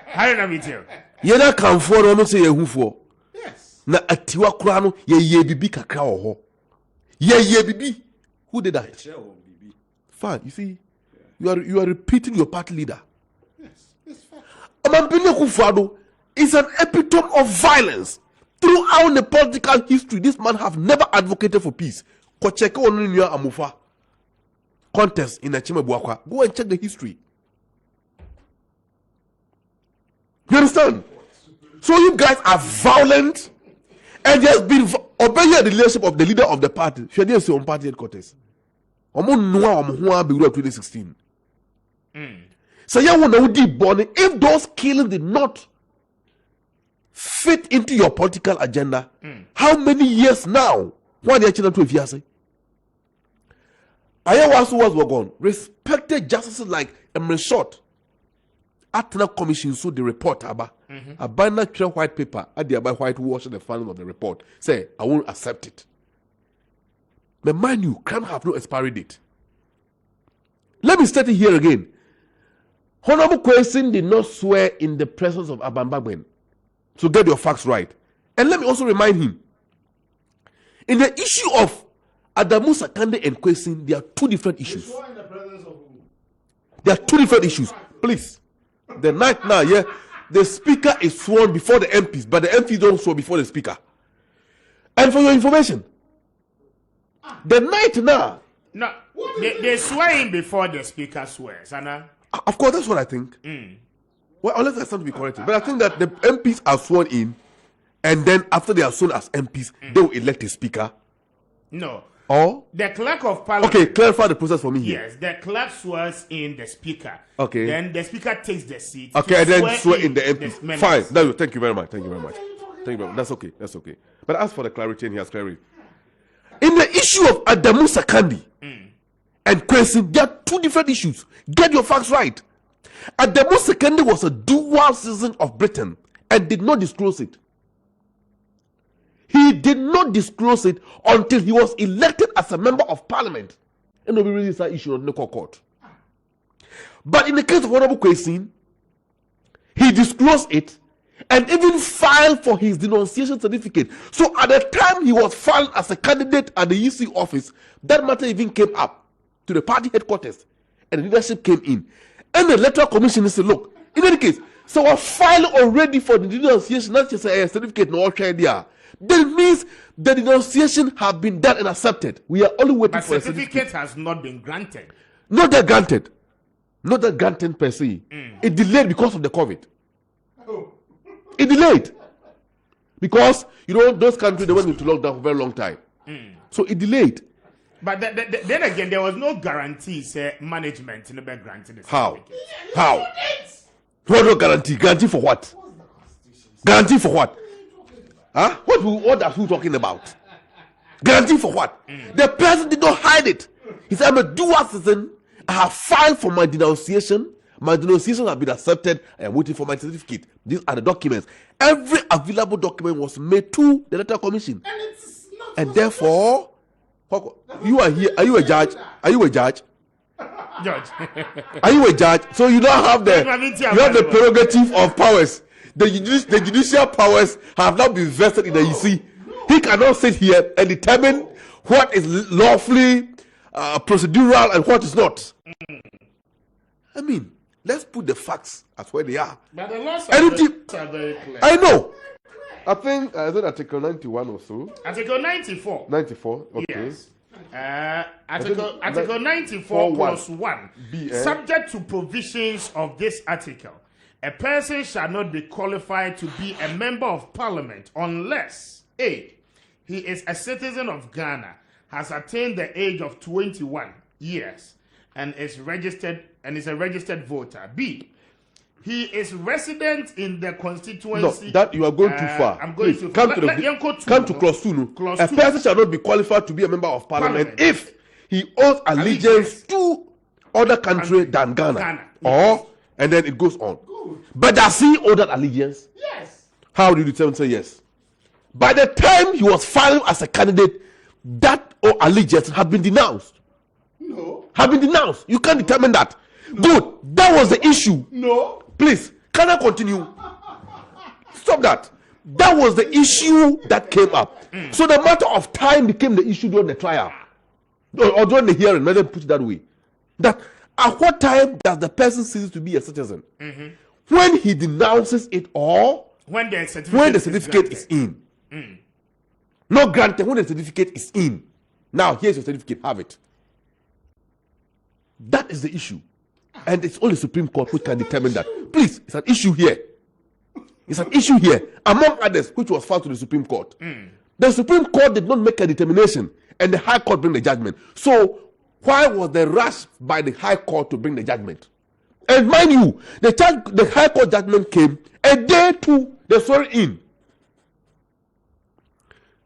how did I meet you? Yeah, come for. No, no, say who for. Yes. Na atiwa kura no ye bibi kakra wo ho. Ye bibi. Who did that? Fine, you see, you are repeating your party leader. Yes. It's fine. Amambile Kufado is an epitome of violence. Throughout the political history, this man have never advocated for peace. Ko check Onunya Amufa contest in Achime Buakwa. Go and check the history. You understand? So you guys are violent, and there's been obeying the leadership of the leader of the party. She didn't say on party headquarters. Omo noa omo hoa be 2016. So you want to deep bonnie if those killings did not fit into your political agenda. How many years now? Why are you to if you say? Ayawasu was gone. Respected justices like Emre Short. Atna Commission so the report aba. A banner white paper at the whitewash the finding of the report. Say, I won't accept it. But mind you, crime have no expiry date. Let me state it here again. Honorable Kwesin did not swear in the presence of Abambagben. So get your facts right. And let me also remind him. In the issue of Adamu Sakande and Kwesin, there are two different issues. There are two different issues. Please. The night now, yeah, the speaker is sworn before the MPs, but the MPs don't swear before the speaker. And for your information, the night now. No, they swear in before the speaker swears, Anna. Of course, that's what I think. Well, unless I stand to be corrected. But I think that the MPs are sworn in, and then after they are sworn as MPs, they will elect a speaker. No. Or? The clerk of parliament. Okay, clarify the process for me here. Yes, the clerk swears in the speaker. Okay. Then the speaker takes the seat. Okay, and then swear in the MP. members. Fine. No, thank you very much. Thank you very much. Thank you very much. That's okay. That's okay. But as for the clarity, and he has clarity. In the issue of Adamu Sakandi and Kwesin, there are two different issues. Get your facts right. Adamu Sakandi was a dual citizen of Britain and did not disclose it. He did not disclose it until he was elected as a member of parliament. And nobody released that issue on the court. But in the case of Honorable Kwesin, he disclosed it and even filed for his denunciation certificate. So at the time he was filed as a candidate at the EC office, that matter even came up to the party headquarters and the leadership came in. And the electoral commission said, look, in any case, so I filed already for the denunciation, not just a certificate, no idea. That means the denunciation have been done and accepted. We are only waiting for a certificate has not been granted. Not that granted. Not that granted per se. It delayed because of the COVID. It delayed. Because, you know, those countries, they went into lockdown for a very long time. So it delayed. But then again, there was no guarantee, management never granted the How? certificate. How? What no guarantee? Guarantee for what? Guarantee for what? Huh? What are you talking about? Guarantee for what? The person did not hide it. He said, I'm a dual citizen. I have filed for my denunciation. My denunciation has been accepted. I am waiting for my certificate. These are the documents. Every available document was made to the electoral commission. And therefore, you are here. Are you a judge? Are you a judge? Judge. Are you a judge? So you don't have the prerogative of powers. The judicial powers have not been vested in the EC. He cannot sit here and determine what is lawfully procedural and what is not. I mean, let's put the facts as where they are. But the laws are very clear. I know. I think I said Article 91 or so. Article 94. 94. Okay. Yes. Article 94 clause 1. Subject to provisions of this article, a person shall not be qualified to be a member of parliament unless A, he is a citizen of Ghana, has attained the age of 21 years, and is a registered voter. B, He is resident in the constituency. No, that you are going too far. I'm going Please, too come far. come to clause 2. Clause A 2. person shall not be qualified to be a member of parliament if he owes allegiance to other country than Ghana. Or, and then it goes on. Good. But does he owe that allegiance? Yes. How do you determine? Say yes. By the time he was filing as a candidate, that allegiance had been denounced. No. Have been denounced. You can't determine that. Good. That was the issue. No. Please, can I continue? Stop that. That was the issue that came up. So the matter of time became the issue during the trial. Or during the hearing, let them put it that way. That at what time does the person cease to be a citizen? When he denounces it or When the certificate, is in. Not granted, when the certificate is in. Now, here's your certificate, have it. That is the issue. And it's only Supreme Court which can determine that. Please, it's an issue here. It's an issue here, among others, which was filed to the Supreme Court. The Supreme Court did not make a determination, and the High Court bring the judgment. So, why was the rush by the High Court to bring the judgment? And mind you, the High Court judgment came a day to the swearing in.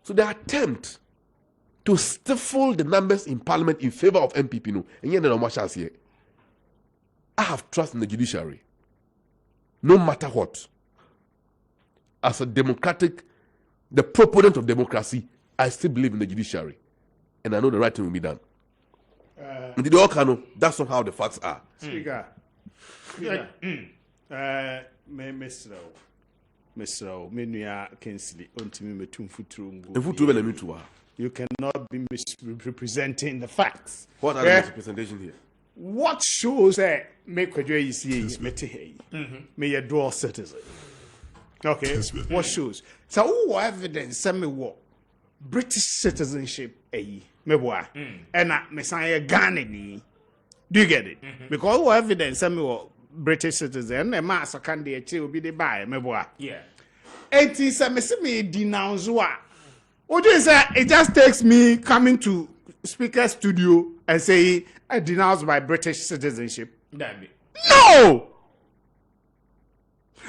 So the attempt to stifle the numbers in Parliament in favor of MPP, no, and yet no chance here. I have trust in the judiciary, no matter what. As a democratic, the proponent of democracy, I still believe in the judiciary, and I know the right thing will be done. That's not how the facts are. Speaker. Mr. Menua Kinsley, you cannot be misrepresenting the facts. What are the misrepresentation here? What shows that make you see is may a dual citizen. Okay, what shows? So, who evidence send me what British citizenship meboa and Messiah Ghana ni. Do you get it? Because who evidence send me what British citizen and master candidate will be the buy meboa. Yeah. And me denounce what? What do you say? It just takes me coming to speaker studio and say I denounce my British citizenship. No!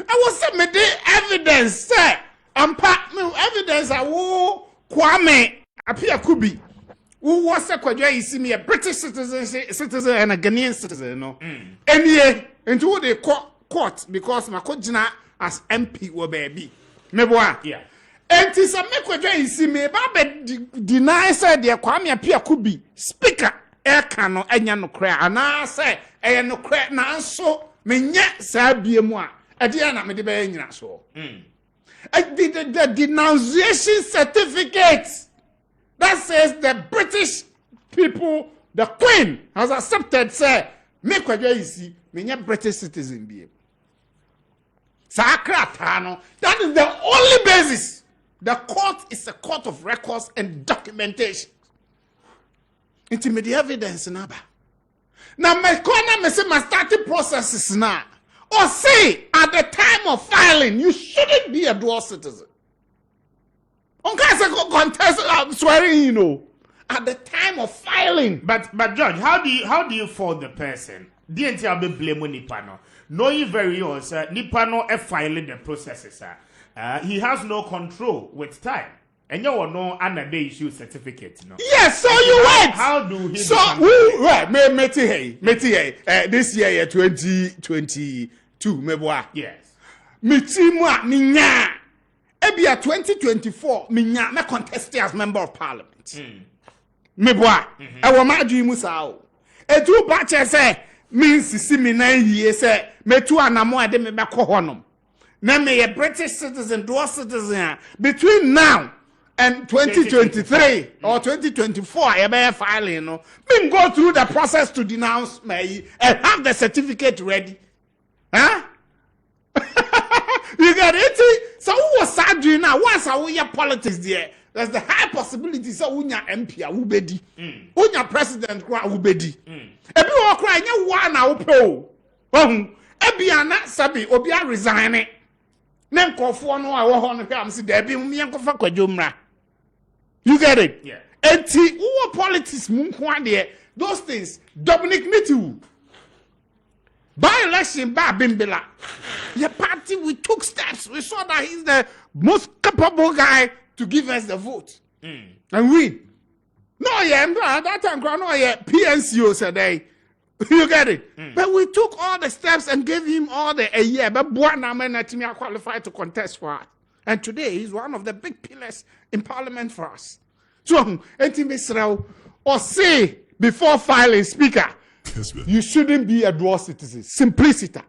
I was submitting evidence, sir. Evidence I will Kwame appear could be. Who was a Kwaja, you see me a British citizen and a Ghanaian citizen, no? And yeah, into the court because my Kojina as MP were baby. Meboa. Yeah. And tis a Mekwaja, you see me, Baba denies the Kwame appear could be speaker. Air cano, and no crack, and I say, and no crack now so, me yet, sir, be a moi. Adiana me de be so. The denunciation certificate that says the British people, the Queen has accepted, say, make what you see, me British citizen be. Sakratano, that is the only basis. The court is a court of records and documentation. Intimate evidence naba. Now my corner me say my starting processes now. Or say at the time of filing you shouldn't be a dual citizen. On contest swearing, you know. At the time of filing. But George, how do you fault the person? Didn't you be blame Nipano? Knowing very well, sir, Nipano filing the processes, sir. He has no control with time. And you will know under the issue certificate, no? Yes, so you wait. How do he? So who right? Meti this year 2022, meboa. Yes. Mitimwa minya. Ebia 2024 minya me contest as member of parliament. Meboa. E wo ma adwi mu saa o. Etu ba che say me sisi me nan yie say metu anamo ade me bekọ honom. Na me a British citizen, dual citizen between now and 2023 or 2024, I may filing, no. Been go through the process to denounce me and have the certificate ready. Huh? You get it? So who was sad doing now? Once I will your politics there, there's the high possibility so unya MP a ubedi. Unya president kwa ubedi. Ebi wo cry nya one na upo. Ebi ana sabi obi a resign. Nem kofo no a wo ho no hwe am se da bi me yankofa kwadwomra. You get it? Yeah. Enti who politics munkwade those things Dominic Mitu. By-election, Bimbila. The party, we took steps. We saw that he's the most capable guy to give us the vote. And win. No, yeah, at that time, no, yeah, PNCO said they. You get it? But we took all the steps and gave him all the a year. But Buana qualified to contest for us. And today, he's one of the big pillars in parliament for us. So, or say before filing, Speaker, you shouldn't be a dual citizen. Simplicity.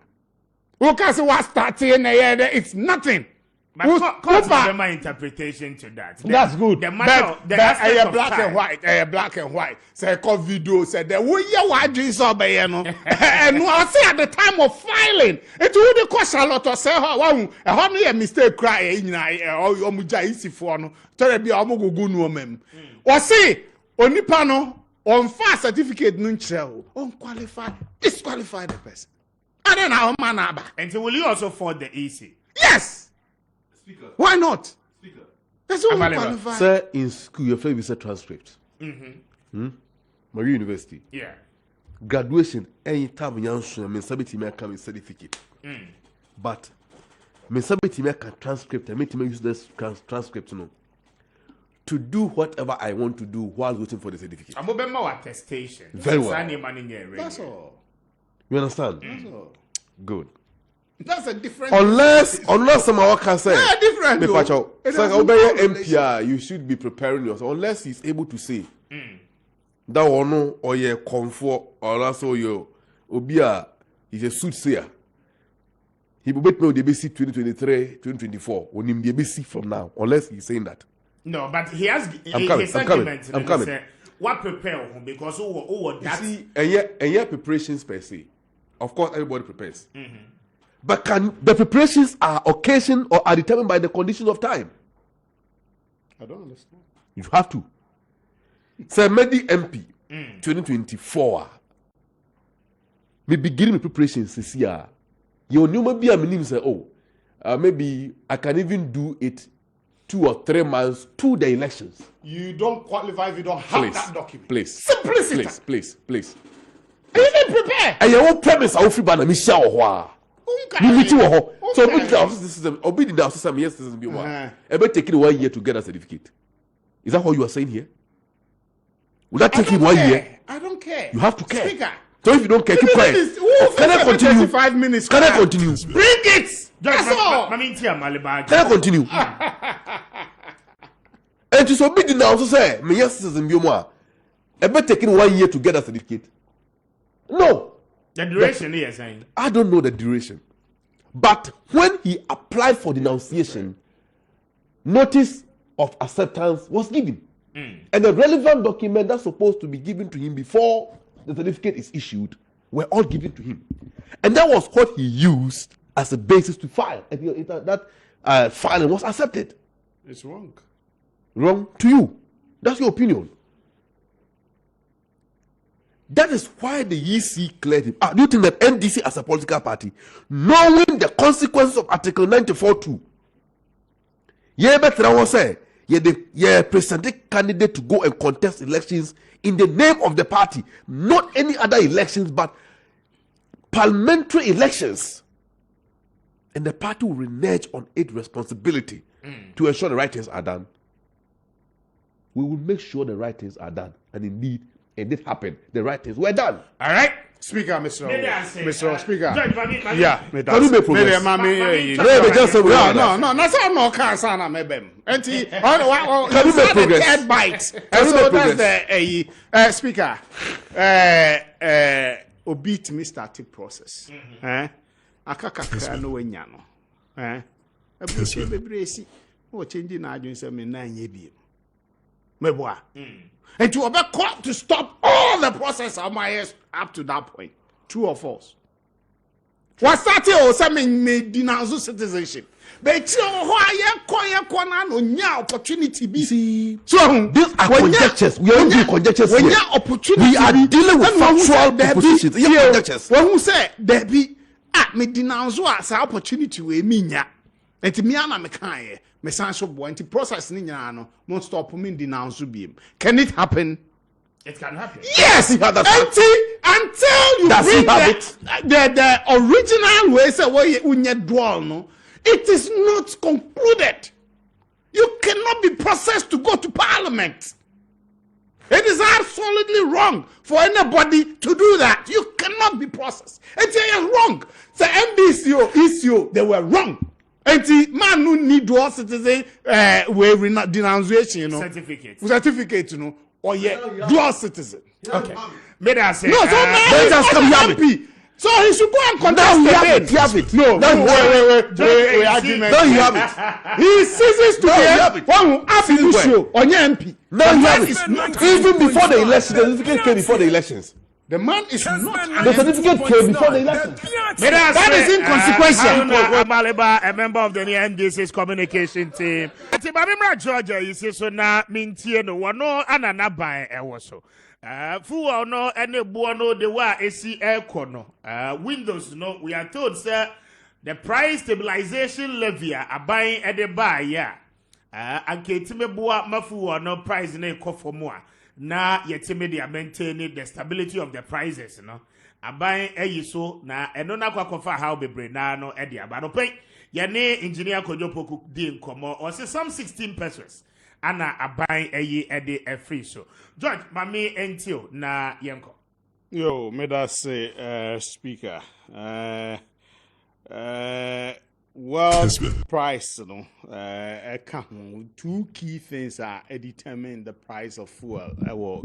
Because what starting it's nothing. But my interpretation to that. That's good. The matter, but black and white. Say call video said that we what you saw by and I say at the time of filing, it would cost a lot of say how a mistake cry in or muja easy for no. Tell be amogo no mem. Or say onipano on fast certificate nunchel unqualified, disqualify the person. I don't know man. And so will you also for the EC? Yes. Speaker. Why not? Speaker. That's all qualified. Sir, in school, your favorite is a transcript. Marie University. Yeah. Graduation, any time you answer, I sabiti me come with certificate. But me sabiti me can transcript, I make me use this transcript to do whatever I want to do while waiting for the certificate. I'm about my attestation. Very well. That's all. You understand? That's all. Good. That's a different. Unless someone can say, different. me patch out. It So, doesn't obey follow MPR, you should be preparing yourself. Unless he's able to say that one or ye comfort or also you obia is a soothsayer. He will bet me the BC 2023, 2024. When him the BC from now, unless he's saying that. No, but he has I'm coming. his I'm coming. argument. I'm coming. Say, what prepare him because who You that see, and yet preparations per se. Of course, everybody prepares. But can the preparations are occasioned or are determined by the conditions of time? I don't understand. You have to. Say, Medi MP 2024. Me beginning my preparations this year. You know, maybe I'm name say, maybe I can even do it 2 or 3 months to the elections. You don't qualify if you don't have that document. Please. Simplicity. Please. You didn't prepare. And your own premise, I will free ban a Michelle Hoa. You meet you ho. So obey the system. Obey the system. Yes, this is be one. About taking 1 year to get a certificate. Is that what you are saying here? Will that take him 1 year? I don't care. You have to care. Speaker. So if you don't care, keep quiet. Can I continue? 5 minutes. Can I continue? Bring it. That's all. Can I continue? And to submit the now, so say, me yes, citizen be more. About taking 1 year to get a certificate. No. the duration he is saying. I don't know the duration. But when he applied for denunciation, notice of acceptance was given. And the relevant document that's supposed to be given to him before the certificate is issued were all given to him. And that was what he used as a basis to file. And that filing was accepted. It's wrong. Wrong to you. That's your opinion. That is why the EC cleared him. Do you think that NDC as a political party, knowing the consequences of Article 94(2), ye presented candidate to go and contest elections in the name of the party, not any other elections, but parliamentary elections. And the party will renege on its responsibility to ensure the right things are done. We will make sure the right things are done. And indeed, it did happen. The right things were done. All right. Speaker, Mr. Speaker. Yeah, can you make progress? No, that's all no cancer. Can you make progress? Third bite. Can you So make that's the Speaker. Obit me started process. Akaka no wenya no. Abuche bebresi. O changing na adwun say me na anye bi. Meboa. And to obey court to stop all the process of my ears up to that point. True or false? What's that? Oh, something me denounce citizenship. But you no opportunity be. See, so these are conjectures. We are not doing conjectures when here. Opportunity We are dealing with factual propositions. They are conjectures. When who say there be me denounce as opportunity we minya. Enti me ana me kan ye. Me san so boy enti process ni nyina no. Mo stop me denounce bi. Can it happen? It can happen. Yes, Does he have that until you Does he bring have the original way say what you draw, no, it is not concluded. You cannot be processed to go to parliament. It is absolutely wrong for anybody to do that. You cannot be processed. It is wrong. The NDCO, ECO, they were wrong. And the man who need dual citizen denunciation, you know, certificate, you know, or dual citizen. Okay. May I say? No, so now he's just not come here. happy. So he should go and contest Now you have again. it. You have it. No, wait, you argument. Now you have it. He ceases to No, you have be it. one who have Ceases where? issue on your MP. Now you have That it. is not Even before the election, the certificate came before the elections. the man is not. The certificate came before the elections. That is inconsequential. Amaleba, a member of the NDC's communication team. Tibabimra Georgia, you see, so now, Mintie, no one, no, and by a waso. Fuwa no, and the buono, the wa, AC air corno. Windows, no, we are told, sir, the price stabilization levy are buying at the buy, yeah. And Kitime Bua Mafu no price in a for more. Na yetime they are maintaining the stability of the prices, you know. Aban so na eno na kwakofa how bebre na no e dia ba no pen ye ne engineer Kojopoku di nkomo or say some 16 pesos ana aban e de free so George mami entio na yenko. Yo, may I say, speaker, world price, you know, two key things are determine the price of fuel.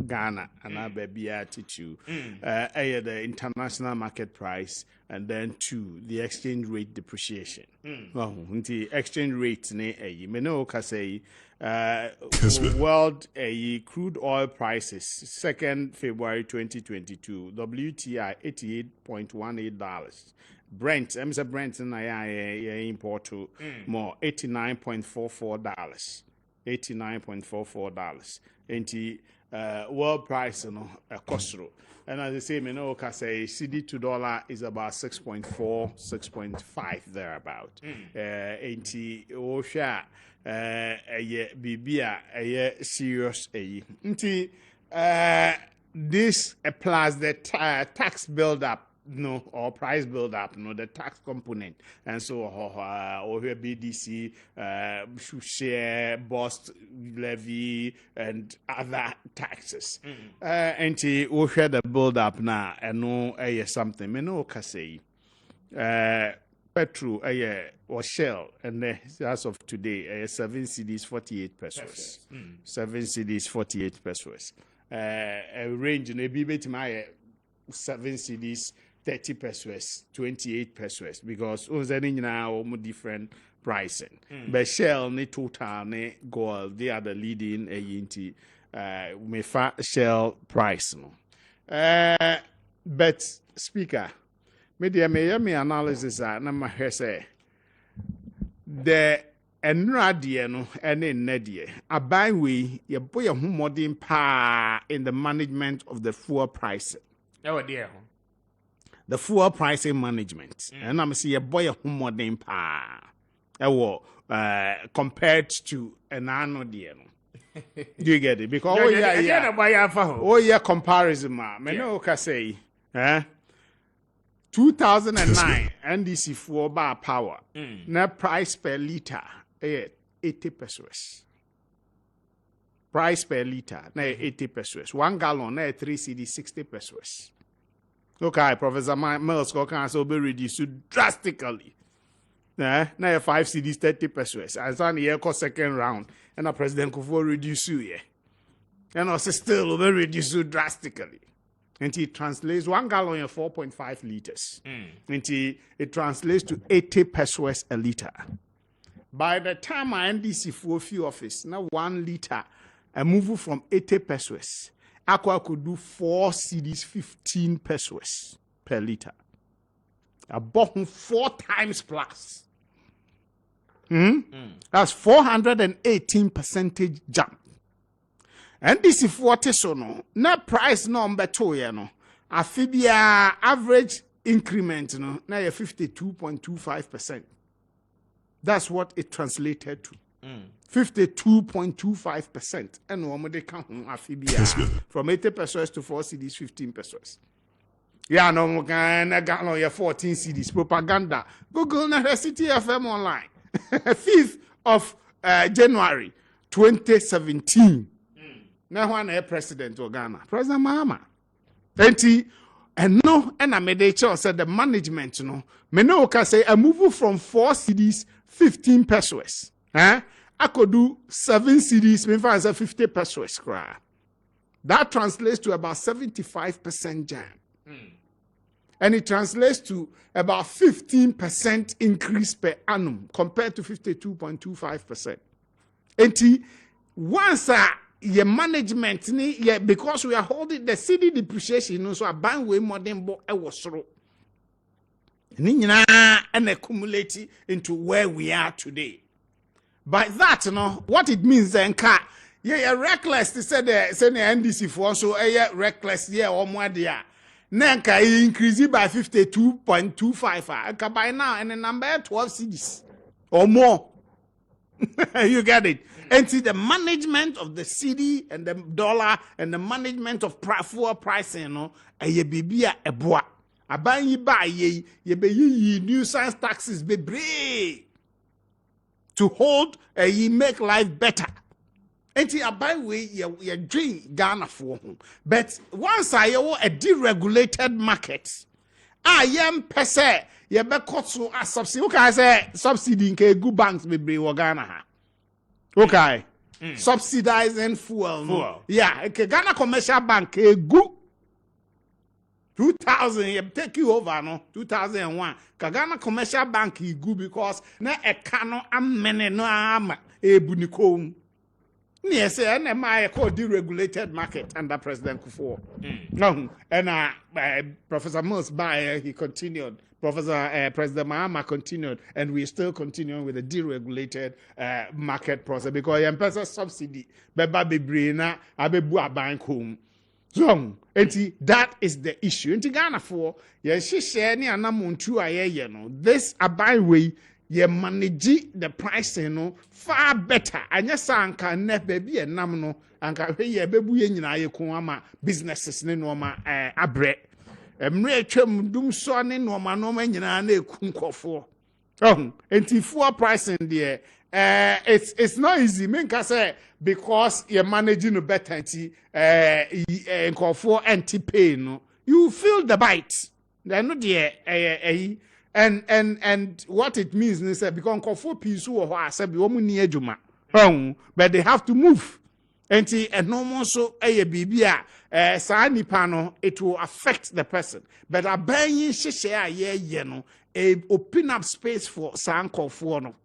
Ghana and baby attitude, the international market price, and then two, the exchange rate depreciation. The exchange rate ne me no ka say world crude oil prices 2nd February 2022 WTI $88.18. Brent, I'm saying Brent and I import to more $89.44. $89.44. And the world price, you know, cost. And as I say, you know, I say CD to dollar is about 6.4, 6.5 thereabout. And the Osha, serious. This plus the tax build up. No, or price build up, no, the tax component, and so over BDC, share, bust levy, and other taxes. And we share the build up now, and no, something. Me no say, petrol, or Shell, and as of today, 7 CDs 48 pesos, 7 CDs 48 pesos. A range in a bit my 7 CDs. 30 pesos, 28 pesos, because now different pricing. But Shell, ne Total, ne Gold, they are the leading AENT. Mefa Shell price. No. But speaker, media me analysis na say the enradie no ene nnedie aban we ye boy ho modern pa in the management of the fuel pricing. Oh dear. The fuel pricing management. And I'm see a boy a modern pa. Compared to an anno dear. Do you get it? Because comparison ma. Me no ka say 2009 NDC fuel bar power. Na price per liter 80 pesos. Price per liter na 80 pesos. 1 gallon na 3 CD 60 pesos. Okay, Professor Mills will be reduced drastically. Now 5 CDs 30 pesos. As on the second round, and the President Kufuor reduce you, and also still will be reduced drastically. And it translates 1 gallon in 4.5 liters. And it translates to 80 pesos a liter. By the time I NDC for few office, now 1 liter, I move from 80 pesos. Aqua could do 4 CDs 15 pesos per liter. A bottom 4 times plus. That's 418% jump. And this is what is no. Net price number 2, you know. Afibia average increment, no, now 52.25%. That's what it translated to. 52.25%. And one they count from 80 pesos to 4 CDs, 15 pesos. Yeah, no, yeah, 14 CDs. Propaganda. Google City FM online. 5th of January 2017. Now, one president of Ghana, President Mahama. And no, and I made a choice said the management, you know, me can say a move from 4 CDs, 15 pesos. I could do 7 CDs, me find 50 pesos. That translates to about 75% jam. And it translates to about 15% increase per annum compared to 52.25%. And once your management, because we are holding the city depreciation, so a buying way more than what I was through. And accumulate into where we are today. By that, you know, what it means then, yeah, reckless, they said the NDC for so reckless, yeah, or more there. Nanka increase by 52.25. By now, and the number 12 cities or more. You get it? And see the management of the city and the dollar and the management of fuel pricing, you know, a baby a bois. A buy ye be nuisance taxes be brave to hold ye make life better. And see, a by way, you drink Ghana for home. But once I owe a deregulated market, I am per se, you be cut so a subsidy. Okay, I say subsidy in good banks be brave Ghana. Okay, subsidizing fuel. No? Yeah, okay, Ghana Commercial Bank, good. 2000, you take you over, no? 2001. Ghana Commercial Bank is good because na a cano amene no am e buniko. Yes, and I call deregulated market under President Kufuor. No, and Professor Mills he continued. President Mahama continued, and we're still continuing with the deregulated market process because the subsidy, baby braina, abebu abank home. So, that is the issue. In Ghana for she share ni anamuntu aye no. This abai way ye manage the pricing no far better. Anya sanka ne baby e nam no anka ye bebu ye nyina ye ko ama businesses ne no ma abre. Emre atwam dum so ne no ma nyina na eku nkofo. Fuel pricing there it's not easy. Me can say because you're managing a better nkofo anti-pain no. You feel the bite. They're not there and what it means is that because nkofo piece who are said be omu ni adwuma. But they have to move. And no so bibia sa nipa no it will affect the person. But a buying share ye no open up space for sanko for no.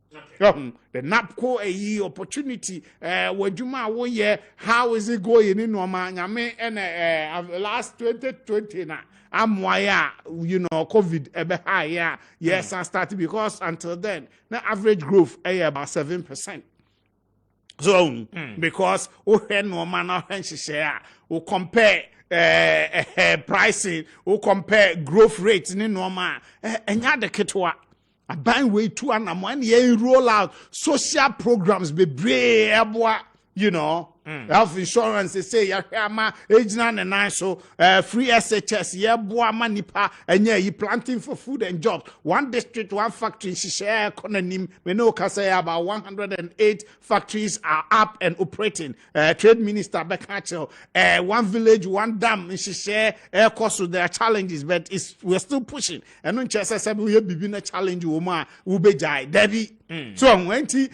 The NAPCO opportunity wajuma wo ye how is it going in normal nyame and last 2020 na amwaya you know COVID ebe high yes I started because until then the average growth about 7%. So because normal now share we compare pricing we compare growth rates in normal enya de ketwa a buying way to an one year roll out social programs be brave, you know. Health insurance, they say, Yama, age 9 so free SHS, yeah, boa manipa, and yeah, you planting for food and jobs. One district, one factory, she share economy. We know, say about 108 factories are up and operating. Trade Minister Bekachel, one village, one dam, she share air cost with their challenges, but we're still pushing. And when Chessa said we have been a challenge, Uma, Ubejai, Debbie. So when you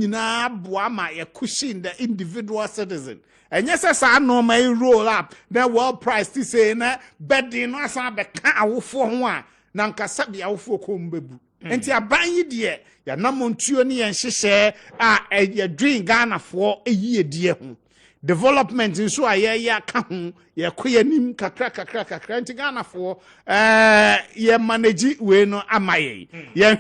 na boama ya cushion the individual citizen. And yes, I know my roll up the world price to say na bedding no sa be ka for one nanka sabi awfo kombebu. Enti aban de ya namontuo ne yen hyehyɛ ya dream Ghana for a year die ho. Development in so ya ka ho ya koyanim kakra nti Ghana for ya manage we no amaye ya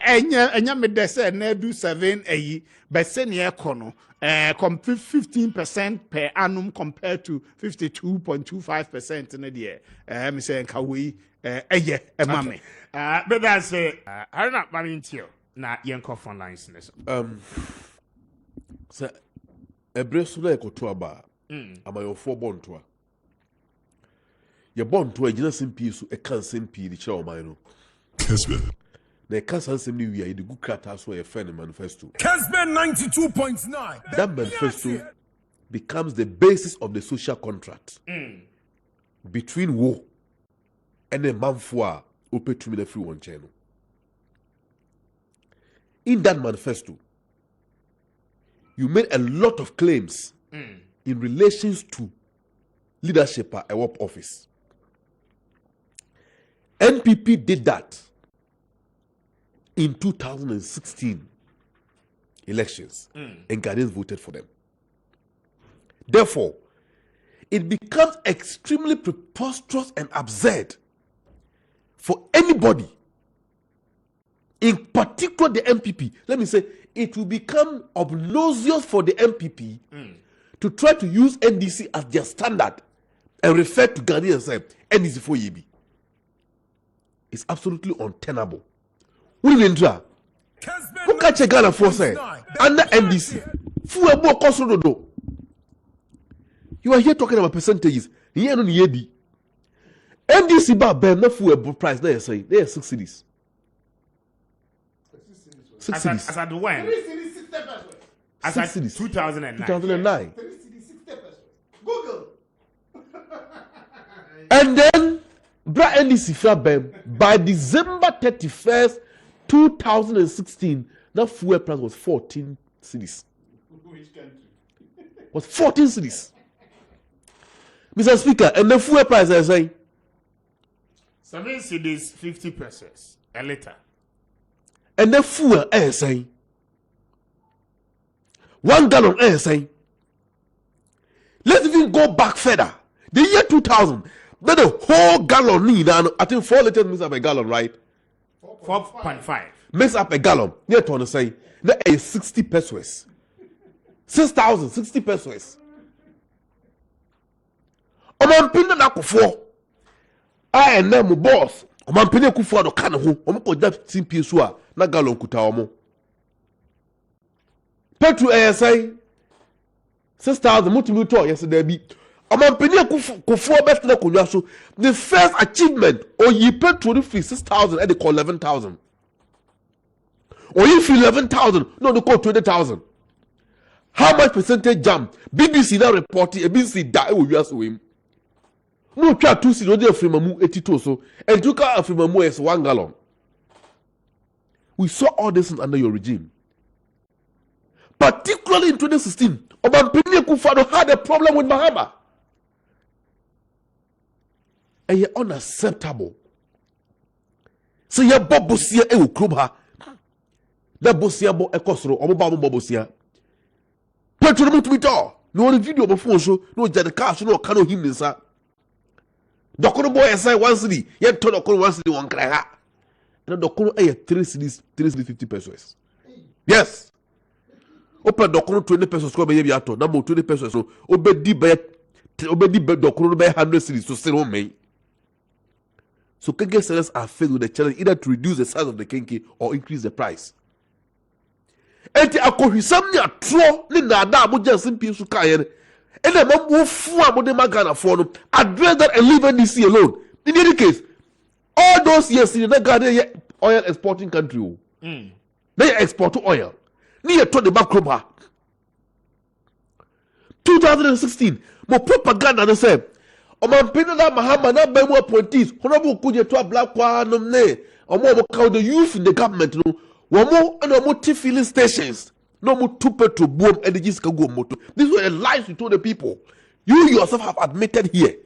enya me de say na do 7 ayi but say ne ekono 15% per annum compared to 52.25% in a year. Me say nka we eye emame but that's I don't know, Marintio. na yenko phone lines neso. Sir, a breast like or 2 aba. Am I your 4 born to her? You're born to a generous piece, a cancer pea, the chow mine. Kessben. The cancer same new year, the good cat has where a friend manifesto. Kessben 92.9. That manifesto becomes the basis of the social contract between war and a man for open to me the free one channel. In that manifesto, you made a lot of claims in relations to leadership at a work office. NPP did that in 2016 elections, and Ghanaians voted for them. Therefore, it becomes extremely preposterous and absurd for anybody, in particular the MPP. Let me say, it will become obnoxious for the MPP to try to use NDC as their standard and refer to Ghanaians and say NDC for YB. It's absolutely untenable. Who catch a Ghana for say under NDC? You are here talking about percentages. Here no yedi. NDC ba ben na fuel price na say they are 6 cities. 6 cities. As at the when? As at 2009. 2009. Google. And then Bra NDC fell by December 31st, 2016, that fuel price was 14 cities. Which country? Was 14 cities. Mr. Speaker, and the fuel price I say 7 cities, 50 pesos a liter. And the fuel I say 1 gallon I say. Let's even go back further. The year 2000, then the whole gallon need, and I think 4 liters makes up a gallon, right? 4.5. Makes up a gallon. Near to say that is 60 pesos. 6,000, 60 pesos. Omampina na kufo. I and them boss. Omampina kufo do kana ho. Omko that simple so na gallon kuta omo. Petrol ASI 6,000 multiple to yesterday be. Omampina kufo best na kunwa so. The first achievement or ye petrol free 6,000 and they call 11,000. Or if 11,000, no, they call 20,000. How much percentage jump? BBC now reporting, BBC die with us with him. No, try to see the Frimamu 82 so, and took out Frimamu as 1 gallon. We saw all this under your regime. Particularly in 2016, Obampini Kufado had a problem with Mahama. And you're unacceptable. So you're Bobosia e Ukruba. That Bosia bo ekosro, or Babu Bobosia. Petrol Mutumito. No video before so, no Jadakash, no Kano him in sa. Dokono boy aside 1 city, yet told Dokono 1 city 1 cry. And Dokono a 3 cities, 50 pesos. Yes. Open Dokono 20 pesos, go by Yato, number 20 pesos. So, obedi Dokono by 100 cities to sell on me. So, Kenke sellers are faced with the challenge either to reduce the size of the Kenke or increase the price. Enti akohwisam ni atro ni nada aboja simpi su kaye and the man fu abode magana for no address that and leave NDC alone. In any case, all those years in the Ghana oil exporting country. They export oil. Near to the backroba. 2016, more propaganda they say. Omampina na Mahama na be more appointees. Honorable kuje to a black one ne. Or more count the youth in the government no. More and more filling stations. No more tupe to boom and the jiska go moto. These were lies you told the people. You yourself have admitted here.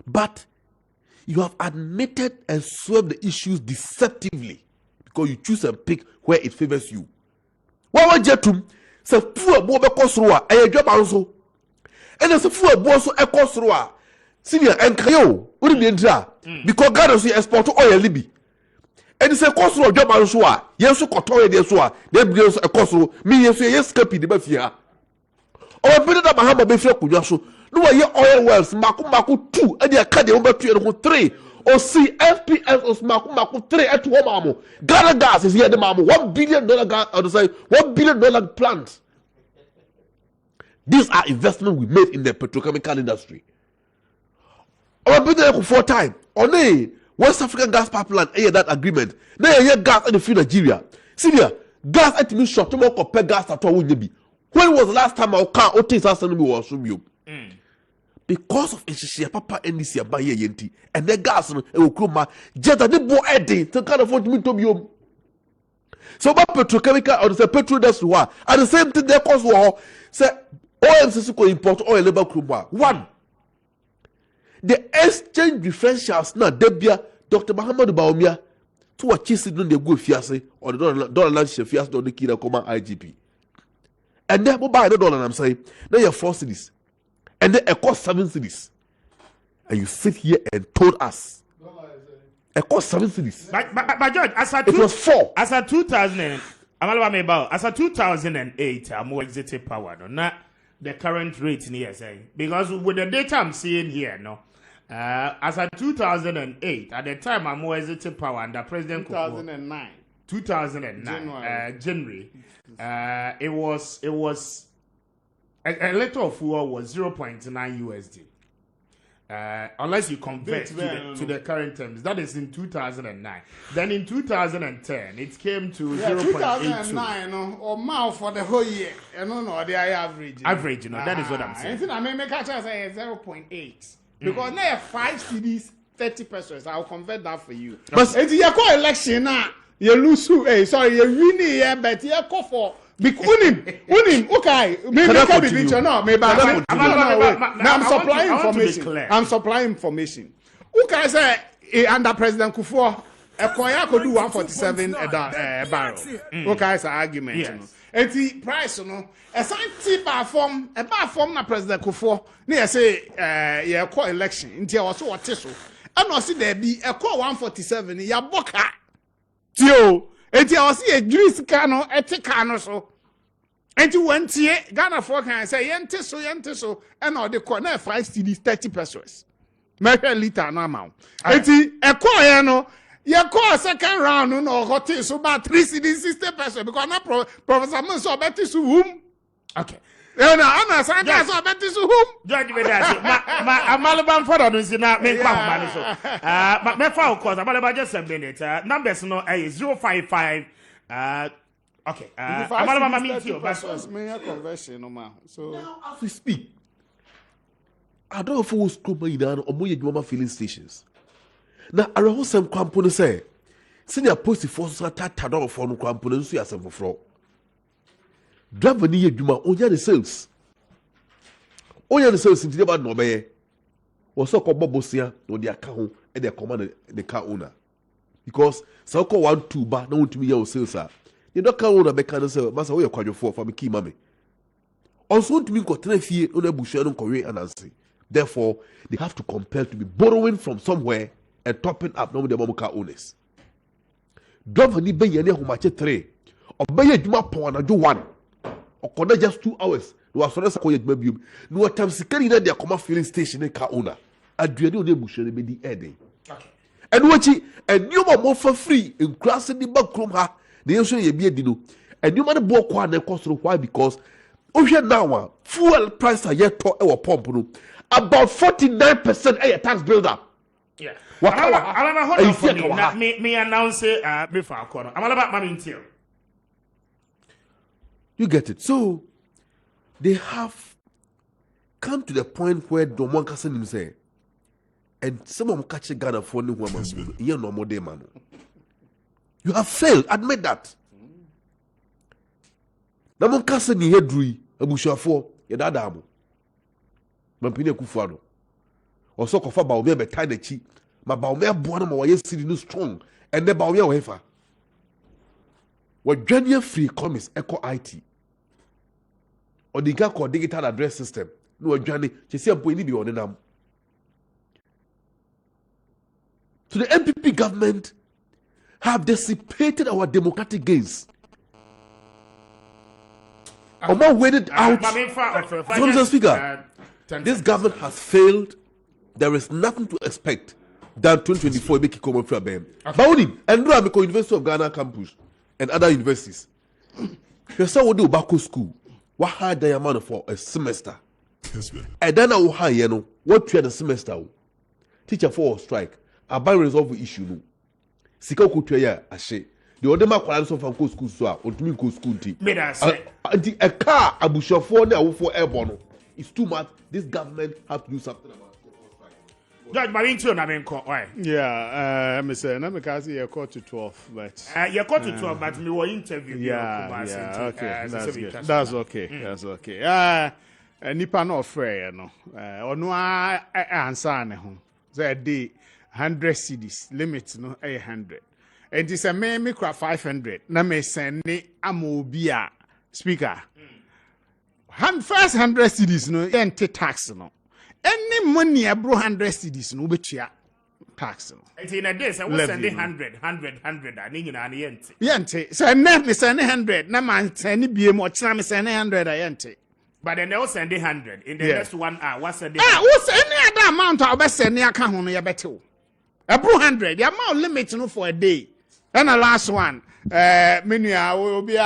But you have admitted and solved the issues deceptively because you choose and pick where it favors you. What was Jetum? Say poor boy Kosroa, and your job also. And there's a poor boy so a Kosroa. Senior and Kayo, what did you enter? Because God has export oil Libby. And it's a cost of job and so on. Yes, so Kotoya, dear so they bring a cost of me, yes, copy the Bafia. Or better than Mahama Bafia Kuyaso. No, your oil wells, Maku 2, and your Kadi over 3, O see FPS os maku 3 at one mamo. Ghana gas is here the mamo. $1 billion gas or say $1 billion plant. These are investments we made in the petrochemical industry. Our business for time. On West African gas pipeline, that agreement. Now you gas at the free Nigeria. See there, gas at the shop to more compare gas at all. When was the last time our car or things are sending me was from you? Because of Ishia Papa and this year by Yenti and the gas and Okroma, Jetta the boy Eddie to kind of what me to you. So about petrochemical or the petrol that's why at the same time, their cost war say oil Sisuko import oil labor Kruma. One, the exchange differentials now, Debia, Dr. Muhammad Baumia, to a cheese in the good fiase or the dollar lunch fiase or the Kira Coma IGP. And then buy the dollar, I'm saying, now you're 4 cities. And then it cost 7 cities. And you sit here and told us it cost 7 cities. But George, it was 4. As a 2000, as a 2008, I'm more exited power, no, not the current rate in ESA. Because with the data I'm seeing here, no, as a 2008, at the time I'm more exited power under President 2009. 2009, January. It was a liter of fuel was 0.9 USD. Unless you convert to the current terms, that is in 2009. Then in 2010, it came to 0.82. 2009 or more for the whole year. No, the average. Average, that is what I'm saying. I mean, make a chance say 0.8 because now 5 CDs, 30 pesos. I'll convert that for you. But it's your call election now. You lose, sorry, you win, but you call for. Unim, okay. Maybe I'm supplying information. Okay, say under President Kufuor, a koya could do 147 a barrel. Okay, it's an argument. Yes. And the price, a scientific form, na President Kufuor. Near say, yeah, call election. Until also what so. And I see there be a call 147. Ya boka. Tio. And I see a juice cano, a ticano so. And you went here, Ghana for can say, yente so, and all the corner 5 CDs 30 pesos. Maybe liter no amount. And a call, you call second round, no, hot so about 3 CDs 60 pesos because now Professor Munso Betty to whom? Okay. I'm so Betty to whom? Judge me that. I'm Malaban for the not make one so. But my phone calls, I'm about just a minute. Numbers no is 055. Okay. I'm about my conversion, no man. So now as we speak, I don't know if we screw by down or more you filling stations. Now I will some company say, senior post forces are tattered for no company, so as a fraud. Driver near Juma, only the sales. Only the sales in the bad no bay. Or so called Bobosia, no the account and the command the car owner. Because so called 1 2 bar, no to me your sales are. You don't count on the mechanic, Master, we are quite for me key mammy. Also, to me, got 3 years on a bush and Korea and Nancy. Therefore, they have to compel to be borrowing from somewhere and topping up no the Momoka owners. Don't any bay any who match 3 or bay a Juma Pona do 1 or connect just 2 hours. No, as far as I call it, maybe no time security that they are command filling station in car owner. Adriano de Bush and be the Eddie. And watch it, and you more for free in crossing the back room. The answer ye be dino. And you man book one and cost why because now fuel price are yet to our pump about 49% a tax builder. Yeah. I'm me announce it before I call. I'm all about my intel. You get it. So they have come to the point where the one can say, and some of them catch a Ghana for new woman. You no more day man. You have failed. Admit that. Namon kase ni hedrui abushafo ye dadaamo. Mampini Kufuor. Also kofa ba obi be tie chi. Ma ba obi aboa na ma waye siri no strong. And the ba obi wefa. Wadwane free commerce eco IT. Odiga ko digital address system. No wadwane chese ampo ni bi onenam. So the MPP government have dissipated our democratic gains. Oma waited out. Mr. Speaker, this government has failed. There is nothing to expect than 2024 make it come up for them. But only and I'm University of Ghana campus and other universities. You saw what do Bako school. What hard diamond for a semester. Kessben. And then I will hire you know what you had a semester. Teacher for strike. I buy resolve the issue. No. Sika kutuya ashe. The other man calls from school so or to me go school tea. Made us say. A car a bush of 4 now for airborne. It's too much. This government have to do something about it. Judge Marinto na ben why? Yeah, I'm saying I'm going to call to 12, but You caught to 12, but we were interviewed. yeah, okay, that's good. That's okay. That's okay. Nipa no fair, no. Ono answer ne ho. So a day 100 cedis limit no 100. And it's a me cry 500. Na me send ni amobia speaker. First 100 cedis no ente tax no. Any money abro 100 cedis no betua tax no. In a day, so we send 100, and in an yent. Yente. So net me send 100. Na man send be mo china me send 100 yente. But then they all send 100 in the next 1 hour. What's the What's any other amount I be send near can on your better. Abro 100. The amount limit no for a day. And the last one, Minia will be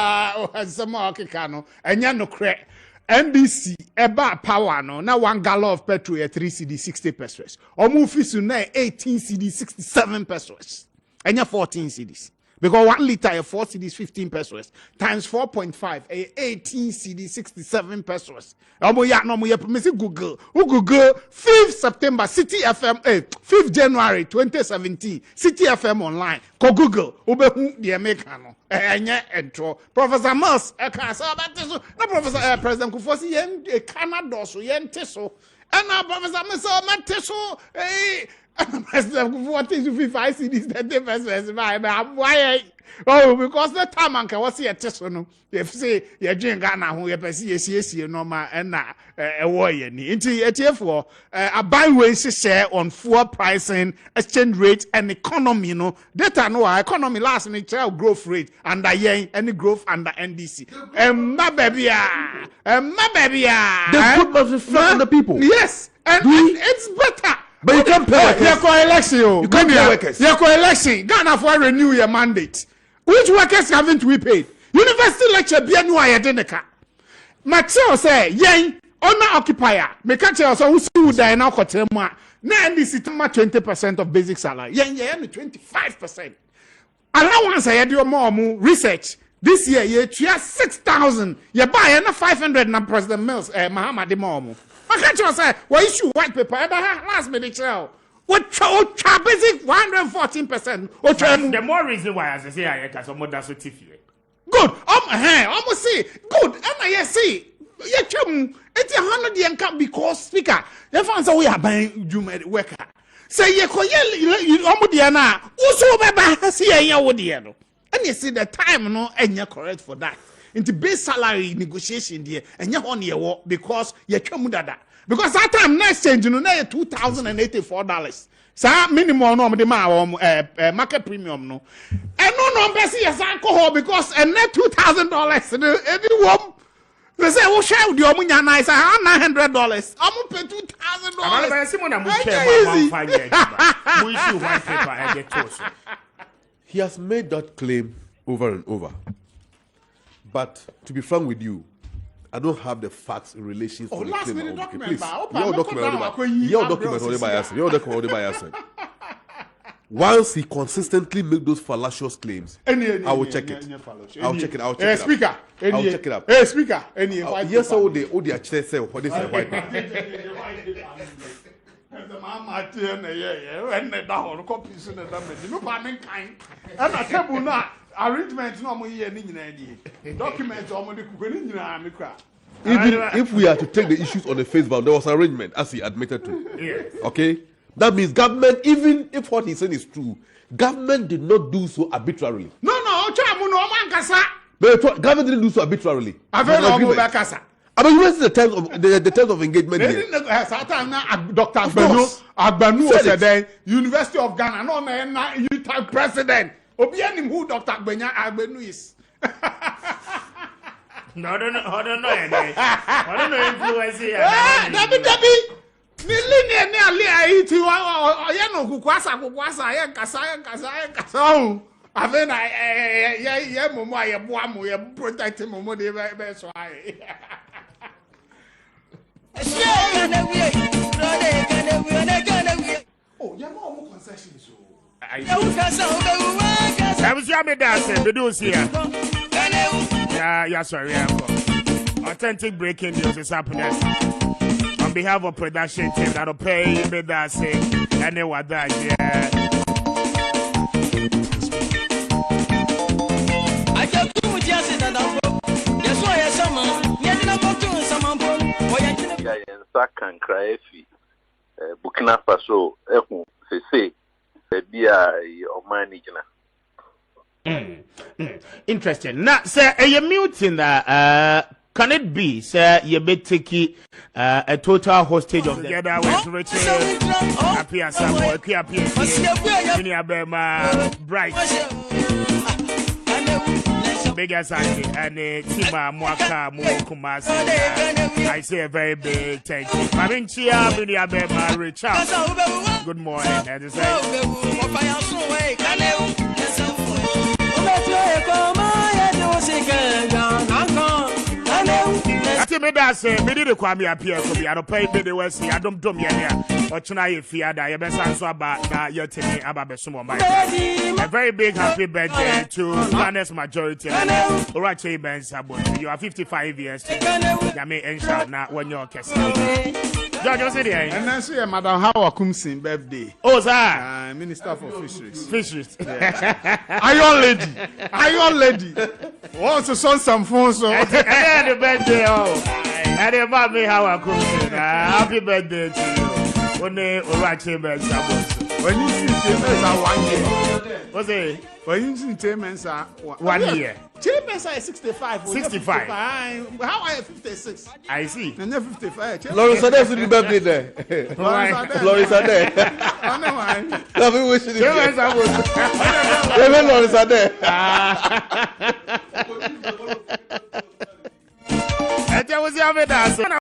some more kikano, and ya no crack. NDC, eba power no, now 1 gallon of petrol at 3 CD 60 pesos. Or move to 18 CD 67 pesos. And ya 14 CDs. Because 1 liter of 4 CDs 15 pesos times 4.5 18 CD 67 pesos. Omo ya no mo ya permisi Google. Google 5th September City FM 5th January 2017 City FM online. Ko Google obehu the American no. Enye entro. Professor Moss can say about this. No Professor President Kufuor yen Canada so yen teso. And now Professor Moss teso President Kufuor things you 5 CDs that they versus why oh because the time anka was here teso no if say you drink Ghana ho you pese normal and na war ye ni nti etiefo aban we share on fuel pricing exchange rate and economy no data no economy last me tell growth rate under yen any growth under NDC ma baby They put much reflect on the people. yes and it's better. But you can't pay workers. Your election, You can't pay workers. Your election, Ghana for renew your mandate. Which workers haven't we paid? University lecture be no I didn't. Mateo say, yen, owner occupier, make a tell so who die now kotemwa. Na NDC 20% of basic salary. Yen 25%. Allowance I do more research. This year, you 6,000. You buy 500 na President Mills, Muhammad Momo. I can't say, well, issue white paper, last minute tell. What basic 114%. The more reason why, as I say, I can some more certificate. Good. Almost say, good. And I see, it's 100 yen cap because speaker, the fans we are buying you worker. Say, you almost diana, also by see a woodiano. And you see the time, no, and you're correct for that. Into base salary negotiation there, and you're on your work because you're coming because that time next change, you know, $2,084. So minimum no the market premium no. And no best yes alcohol because and net $2,000 everyone. They say, "Oh, share with your money nice. $900. I'm pay $2,000." He has made that claim over and over. But to be frank with you, I don't have the facts in relation to the last claim. minute document. Please, your document only by yourself. Once he consistently make those fallacious claims, I will check it. I'll check it. I'll check it. Speaker. I'll check it up. Hey, speaker. Yes, all the actually say what this is white man. The mama when the down copies in the damage. No panic kind. And a table now. Arrangement no more here ni documents almost Even if we are to take the issues on the face value, there was arrangement as he admitted to. Yes. Okay? That means government, even if what he's saying is true, government did not do so arbitrarily. No, But government didn't do so arbitrarily. I There's an agreement. I mean, you see the terms of engagement here. Dr. Agbanu said then University of Ghana, no, you type president. Obianim who Dr. Agbanu is. No, I don't know. I don't know influence here. Debbie. Nilini ni ali aiti wa ya no kukwasa ya kasa oh avena ya momo ya boamo ya protect momo de be so ai oh ya no mo concessions so I'm sure me dance we do see yeah sorry authentic breaking news is happening. On behalf of production team that'll pay me that say anyway that yeah. I just do what you said that yes why someone you not go to someone can cry Burkina Faso say be a management. Interesting. Now say a muting that can it be, sir, you be taking a total hostage of together with Richard, Apia Samuel, Apia Junior Bema, Bright, Big as and Tima Mwaka Mukumasi. I say a very big thank you. Marinchia, Junior Bema, Richard. Good morning, and it's me that say me did kwame appear for me I don't pay me the west I don't ya or tuna ye fiada ye best so about na your tini about besumo my a very big happy birthday to Ghana's majority Orache Ben Sabon. You are 55 years Yami Ensha na when you're Kessben George say there and then say Madam Hawa Kumsin birthday oh sir Minister for Fisheries Iron lady what's the son some phone so the birthday oh and about me how I could say happy birthday to you. When they Orache Ben Sabon. When you see Chambers are 1 year. What's it? When you see Chambers are 1 year. Chambers are 65. 65. How are you 56? I see. And you're 55. Lawrence Ade should be birthday there. Lawrence Ade. I know why. Let me wish you the Ben Sabon. Lawrence Ade. And there was the other